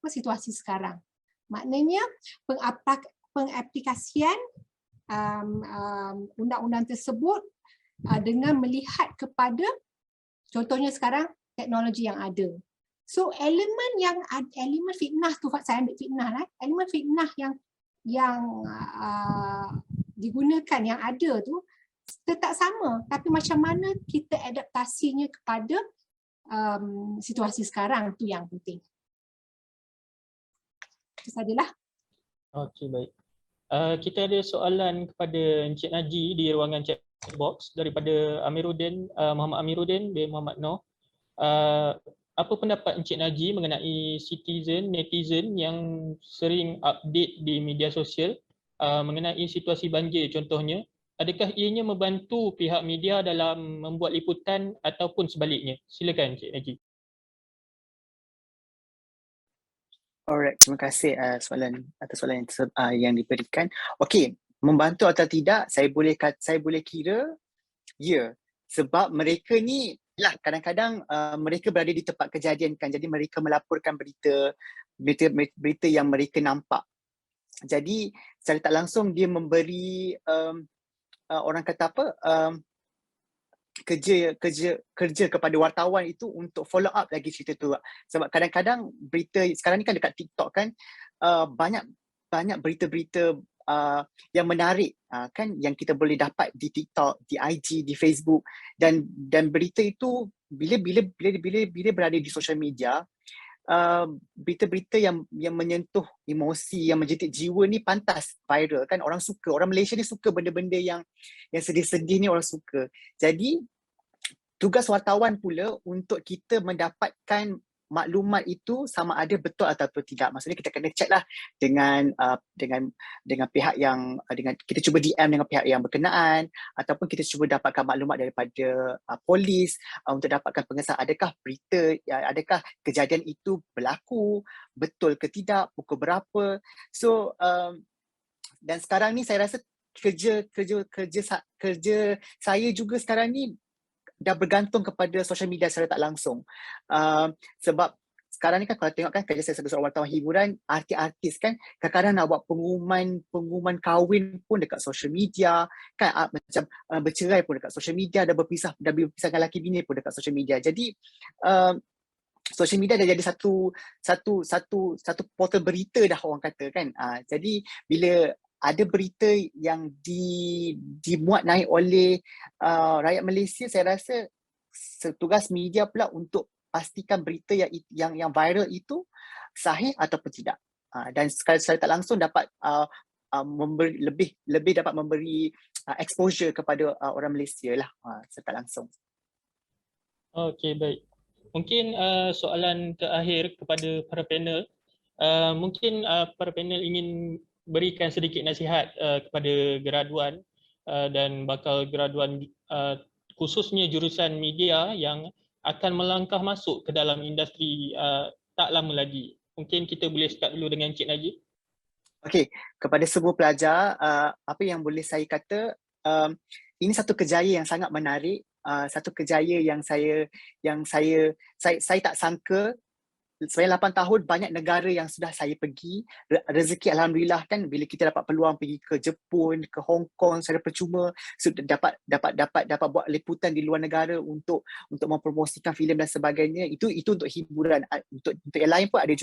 situasi sekarang. Maknanya pengaplikasian undang-undang tersebut dengan melihat kepada contohnya sekarang teknologi yang ada. So elemen fitnah tu, saya ambil fitnah lah, elemen fitnah yang digunakan yang ada tu tetap sama, tapi macam mana kita adaptasinya kepada situasi sekarang tu yang penting. Itu sajalah. Okey, baik. Kita ada soalan kepada Encik Naji di ruangan chat box daripada Muhammad Amiruddin bin Muhammad Noh. Apa pendapat Encik Naji mengenai netizen yang sering update di media sosial mengenai situasi banjir contohnya? Adakah ianya membantu pihak media dalam membuat liputan ataupun sebaliknya? Silakan Encik Naji. Alright, terima kasih soalan yang diberikan. Okey, membantu atau tidak, saya boleh kira ya, sebab mereka ni lah kadang-kadang mereka berada di tempat kejadian kan, jadi mereka melaporkan berita yang mereka nampak. Jadi secara tak langsung dia memberi orang kata apa, kerja kepada wartawan itu untuk follow up lagi cerita tu. Sebab kadang-kadang berita sekarang ni kan dekat TikTok kan, banyak berita-berita yang menarik kan yang kita boleh dapat di TikTok, di IG, di Facebook, dan berita itu bila berada di social media, berita-berita yang menyentuh emosi, yang menjentik jiwa ni pantas viral kan. Orang suka, orang Malaysia ni suka benda-benda yang sedih-sedih ni, orang suka. Jadi tugas wartawan pula untuk kita mendapatkan maklumat itu sama ada betul ataupun tidak. Maksudnya kita kena check lah dengan pihak yang dengan kita cuba DM dengan pihak yang berkenaan, ataupun kita cuba dapatkan maklumat daripada polis untuk dapatkan pengesahan adakah berita, adakah kejadian itu berlaku, betul ke tidak, pukul berapa. So dan sekarang ni saya rasa kerja saya juga sekarang ni dah bergantung kepada social media secara tak langsung. Sebab sekarang ni kan kalau tengok kan kerja saya sebagai seorang wartawan hiburan, artis kan kadang-kadang nak buat pengumuman kahwin pun dekat social media kan, macam bercerai pun dekat social media, dah berpisah dengan lelaki bini pun dekat social media. Jadi social media dah jadi satu portal berita dah orang kata kan. Jadi bila ada berita yang dimuat naik oleh rakyat Malaysia, saya rasa tugas media pula untuk pastikan berita yang viral itu sahih ataupun tidak. Dan secara tak langsung dapat memberi lebih dapat memberi exposure kepada orang Malaysia lah secara tak langsung. Okey, baik. Mungkin soalan terakhir kepada para panel. Mungkin para panel ingin berikan sedikit nasihat kepada graduan dan bakal graduan khususnya jurusan media yang akan melangkah masuk ke dalam industri tak lama lagi. Mungkin kita boleh start dulu dengan Cik Najib. Okey, kepada semua pelajar, apa yang boleh saya kata, ini satu kejayaan yang sangat menarik, satu kejayaan yang saya tak sangka. Sebenarnya 8 tahun banyak negara yang sudah saya pergi. Rezeki alhamdulillah kan bila kita dapat peluang pergi ke Jepun, ke Hong Kong secara percuma, dapat buat liputan di luar negara untuk mempromosikan filem dan sebagainya. Itu untuk hiburan. Untuk yang lain pun ada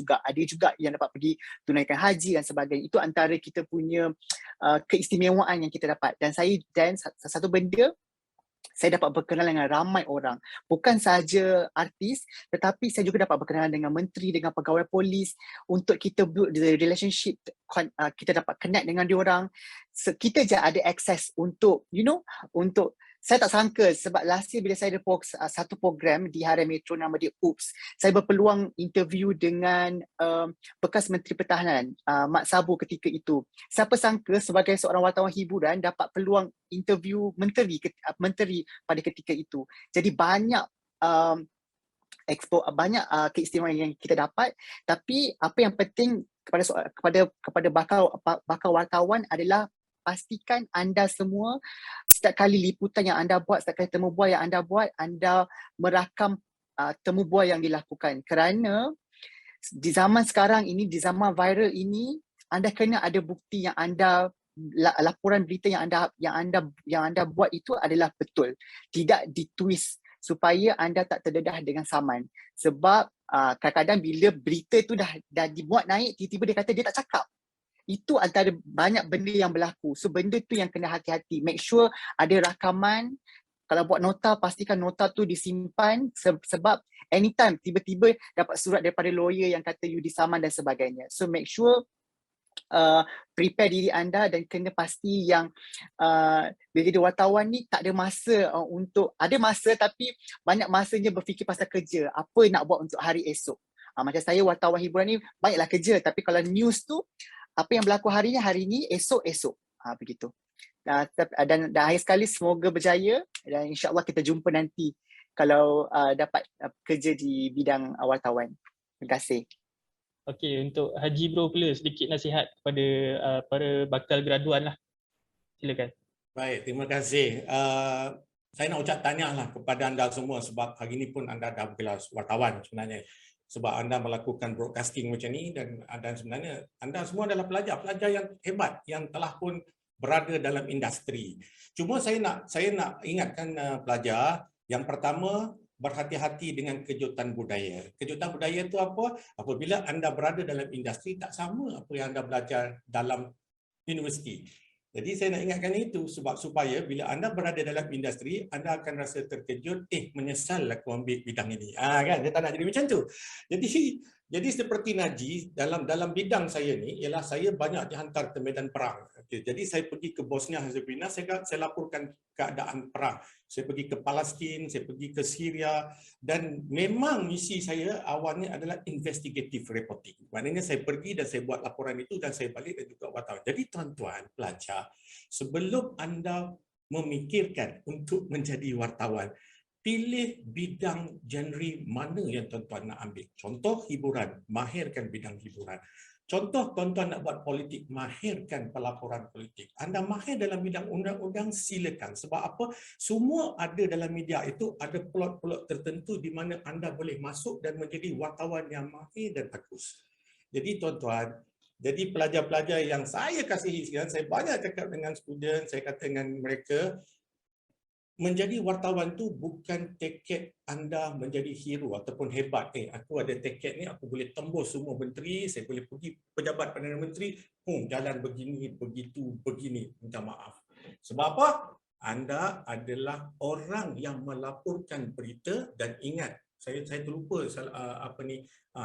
juga yang dapat pergi tunaikan haji dan sebagainya. Itu antara kita punya keistimewaan yang kita dapat. Dan satu benda, saya dapat berkenalan dengan ramai orang. Bukan sahaja artis, tetapi saya juga dapat berkenalan dengan menteri, dengan pegawai polis untuk kita build the relationship, kita dapat connect dengan diorang. Kita je ada access untuk, untuk saya tak sangka sebab last year bila saya ada satu program di Harian Metro nama dia Oops, saya berpeluang interview dengan bekas Menteri Pertahanan, Mat Sabu ketika itu. Siapa sangka sebagai seorang wartawan hiburan dapat peluang interview menteri pada ketika itu. Jadi banyak keistimewaan yang kita dapat, tapi apa yang penting kepada bakal wartawan adalah pastikan anda semua setiap kali liputan yang anda buat, setiap kali temu bual yang anda buat, anda merakam temu bual yang dilakukan. Kerana di zaman sekarang ini, di zaman viral ini, anda kena ada bukti yang anda, laporan berita yang anda buat itu adalah betul. Tidak ditwist supaya anda tak terdedah dengan saman. Sebab kadang-kadang bila berita itu dah dibuat naik, tiba-tiba dia kata dia tak cakap. Itu antara banyak benda yang berlaku. So benda tu yang kena hati-hati. Make sure ada rakaman. Kalau buat nota, pastikan nota tu disimpan sebab anytime tiba-tiba dapat surat daripada lawyer yang kata you disaman dan sebagainya. So make sure prepare diri anda dan kena pasti yang bila jadi wartawan ni tak ada masa ada masa tapi banyak masanya berfikir pasal kerja. Apa nak buat untuk hari esok. Macam saya wartawan hiburan ni banyaklah kerja, tapi kalau news tu apa yang berlaku hari ni, esok. Begitu. Dan akhir sekali semoga berjaya dan insyaAllah kita jumpa nanti kalau dapat kerja di bidang wartawan. Terima kasih. Okey, untuk Haji Bro pula sedikit nasihat kepada para bakal graduan lah. Silakan. Baik, terima kasih. Saya nak ucap tahniah lah kepada anda semua sebab hari ini pun anda dah bergelar wartawan sebenarnya. Sebab anda melakukan broadcasting macam ni dan sebenarnya anda semua adalah pelajar yang hebat yang telah pun berada dalam industri. Cuma saya nak ingatkan pelajar, yang pertama, berhati-hati dengan kejutan budaya. Kejutan budaya itu apa? Apabila anda berada dalam industri tak sama apa yang anda belajar dalam universiti. Jadi saya nak ingatkan itu sebab supaya bila anda berada dalam industri, anda akan rasa terkejut, menyesal aku ambil bidang ini. Kan? Dia tak nak jadi macam tu. Jadi Jadi seperti Najib, dalam bidang saya ni ialah saya banyak dihantar ke medan perang. Okay. Jadi saya pergi ke Bosnia Herzegovina, saya laporkan keadaan perang. Saya pergi ke Palestin, saya pergi ke Syria, dan memang misi saya awalnya adalah investigative reporting. Maknanya saya pergi dan saya buat laporan itu dan saya balik dan juga wartawan. Jadi tuan-tuan pelajar, sebelum anda memikirkan untuk menjadi wartawan, pilih bidang genre mana yang tuan-tuan nak ambil. Contoh hiburan, mahirkan bidang hiburan. Contoh tuan-tuan nak buat politik, mahirkan pelaporan politik. Anda mahir dalam bidang undang-undang, silakan. Sebab apa? Semua ada dalam media itu, ada plot-plot tertentu di mana anda boleh masuk dan menjadi wartawan yang mahir dan bagus. Jadi tuan-tuan, jadi pelajar-pelajar yang saya kasihi sekarang, saya banyak cakap dengan student, saya kata dengan mereka, menjadi wartawan tu bukan tiket anda menjadi hero ataupun hebat. Aku ada tiket ni, aku boleh tembus semua menteri, saya boleh pergi pejabat Perdana Menteri, jalan begini, begitu, begini. Minta maaf. Sebab apa? Anda adalah orang yang melaporkan berita, dan ingat, saya terlupa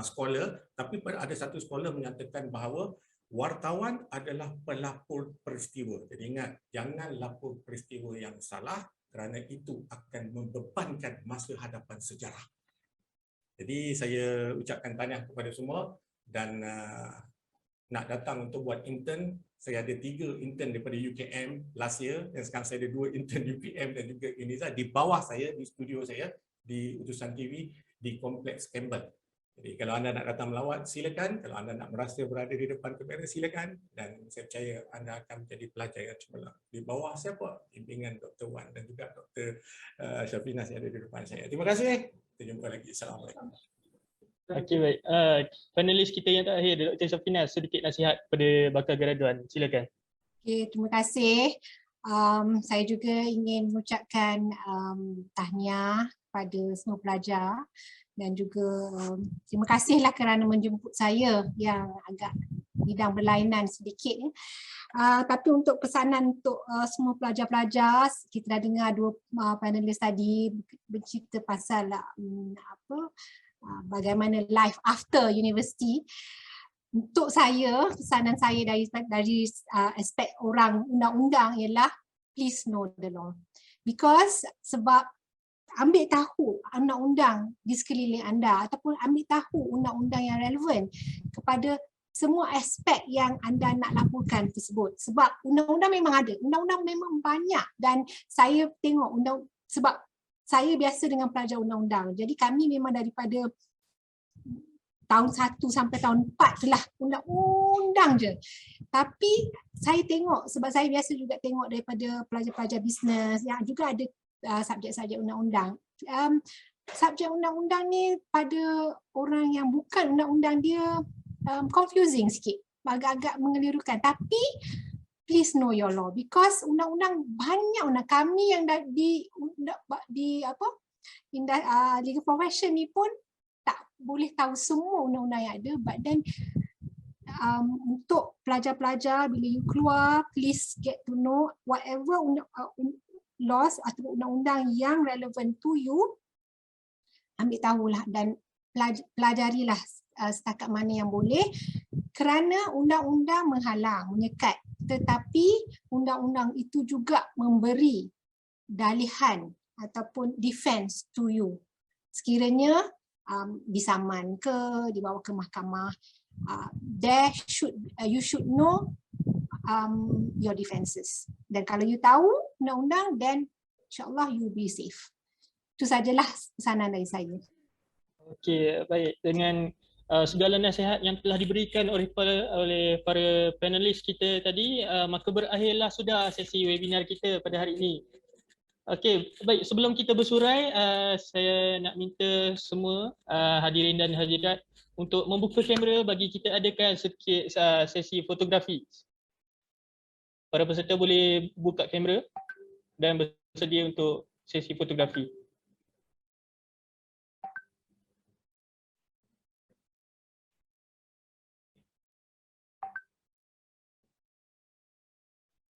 scholar, tapi ada satu scholar menyatakan bahawa wartawan adalah pelapor peristiwa. Jadi ingat, jangan lapor peristiwa yang salah, kerana itu akan membebankan masa hadapan sejarah. Jadi saya ucapkan tahniah kepada semua, dan nak datang untuk buat intern. Saya ada 3 intern daripada UKM last year, dan sekarang saya ada 2 intern UPM dan juga Inisa di bawah saya, di studio saya, di Utusan TV, di Kompleks Campbell. Jadi kalau anda nak datang melawat, silakan. Kalau anda nak merasa berada di depan kamera, silakan. Dan saya percaya anda akan menjadi pelajar yang cemerlang. Di bawah siapa? Bimbingan Dr. Wan dan juga Dr. Syafinas yang ada di depan saya. Terima kasih. Kita jumpa lagi. Assalamualaikum. Okey, baik. Panelis kita yang terakhir, Dr. Syafinas, sedikit nasihat kepada bakal graduan. Silakan. Okay, terima kasih. Saya juga ingin mengucapkan tahniah kepada semua pelajar, dan juga terima kasihlah kerana menjemput saya yang agak bidang berlainan sedikit. Tapi untuk pesanan untuk semua pelajar-pelajar, kita dah dengar 2 panelis tadi bercerita pasal bagaimana life after university. Untuk saya, pesanan saya dari aspek orang undang-undang ialah please know the law. Because sebab ambil tahu undang-undang di sekeliling anda, ataupun ambil tahu undang-undang yang relevan kepada semua aspek yang anda nak laporkan tersebut. Sebab undang-undang memang ada, undang-undang memang banyak, dan saya tengok sebab saya biasa dengan pelajar undang-undang. Jadi kami memang daripada tahun 1 sampai tahun 4 tu lah undang-undang je. Tapi saya tengok, sebab saya biasa juga tengok daripada pelajar-pelajar bisnes yang juga ada subjek-subjek undang-undang. Subjek undang-undang ni pada orang yang bukan undang-undang dia confusing sikit, agak-agak mengelirukan. Tapi please know your law, because undang-undang banyak. Kami yang di legal profession ni pun tak boleh tahu semua undang-undang yang ada. But then untuk pelajar-pelajar, bila you keluar, please get to know whatever laws atau undang-undang yang relevant to you, ambil tahulah dan pelajarilah setakat mana yang boleh, kerana undang-undang menghalang, menyekat, tetapi undang-undang itu juga memberi dalihan ataupun defense to you. Sekiranya disaman ke, dibawa ke mahkamah, you should know your defenses. Dan kalau you tahu undang-undang, then insyaAllah you will be safe. Itu sajalah pesanan dari saya. Okey, baik. Dengan segala nasihat yang telah diberikan oleh para panelis kita tadi, maka berakhirlah sudah sesi webinar kita pada hari ini. Okey, baik. Sebelum kita bersurai, saya nak minta semua hadirin dan hadirat untuk membuka kamera bagi kita adakan sedikit sesi fotografi. Para peserta boleh buka kamera dan bersedia untuk sesi fotografi.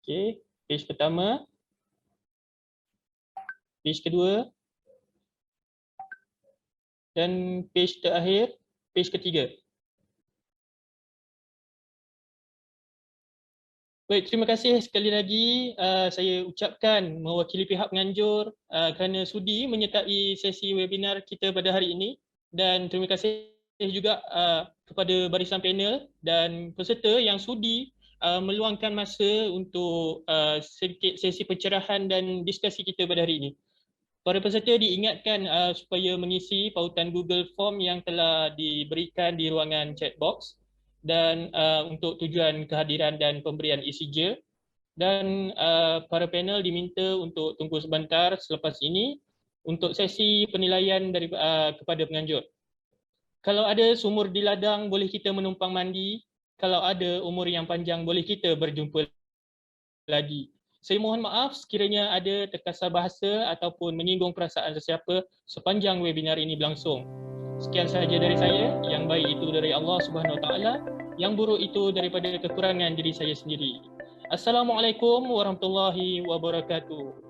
Okey, page pertama, page kedua, dan page terakhir, page ketiga. Baik, terima kasih sekali lagi saya ucapkan mewakili pihak penganjur kerana sudi menyertai sesi webinar kita pada hari ini, dan terima kasih juga kepada barisan panel dan peserta yang sudi meluangkan masa untuk sedikit sesi pencerahan dan diskusi kita pada hari ini. Para peserta diingatkan supaya mengisi pautan Google Form yang telah diberikan di ruangan chat box, dan untuk tujuan kehadiran dan pemberian ECJ, dan para panel diminta untuk tunggu sebentar selepas ini untuk sesi penilaian dari kepada penganjur. Kalau ada sumur di ladang, boleh kita menumpang mandi. Kalau ada umur yang panjang, boleh kita berjumpa lagi. Saya mohon maaf sekiranya ada terkasar bahasa ataupun menyinggung perasaan sesiapa sepanjang webinar ini berlangsung. Sekian sahaja dari saya, yang baik itu dari Allah Subhanahu Wa Taala, yang buruk itu daripada kekurangan diri saya sendiri. Assalamualaikum warahmatullahi wabarakatuh.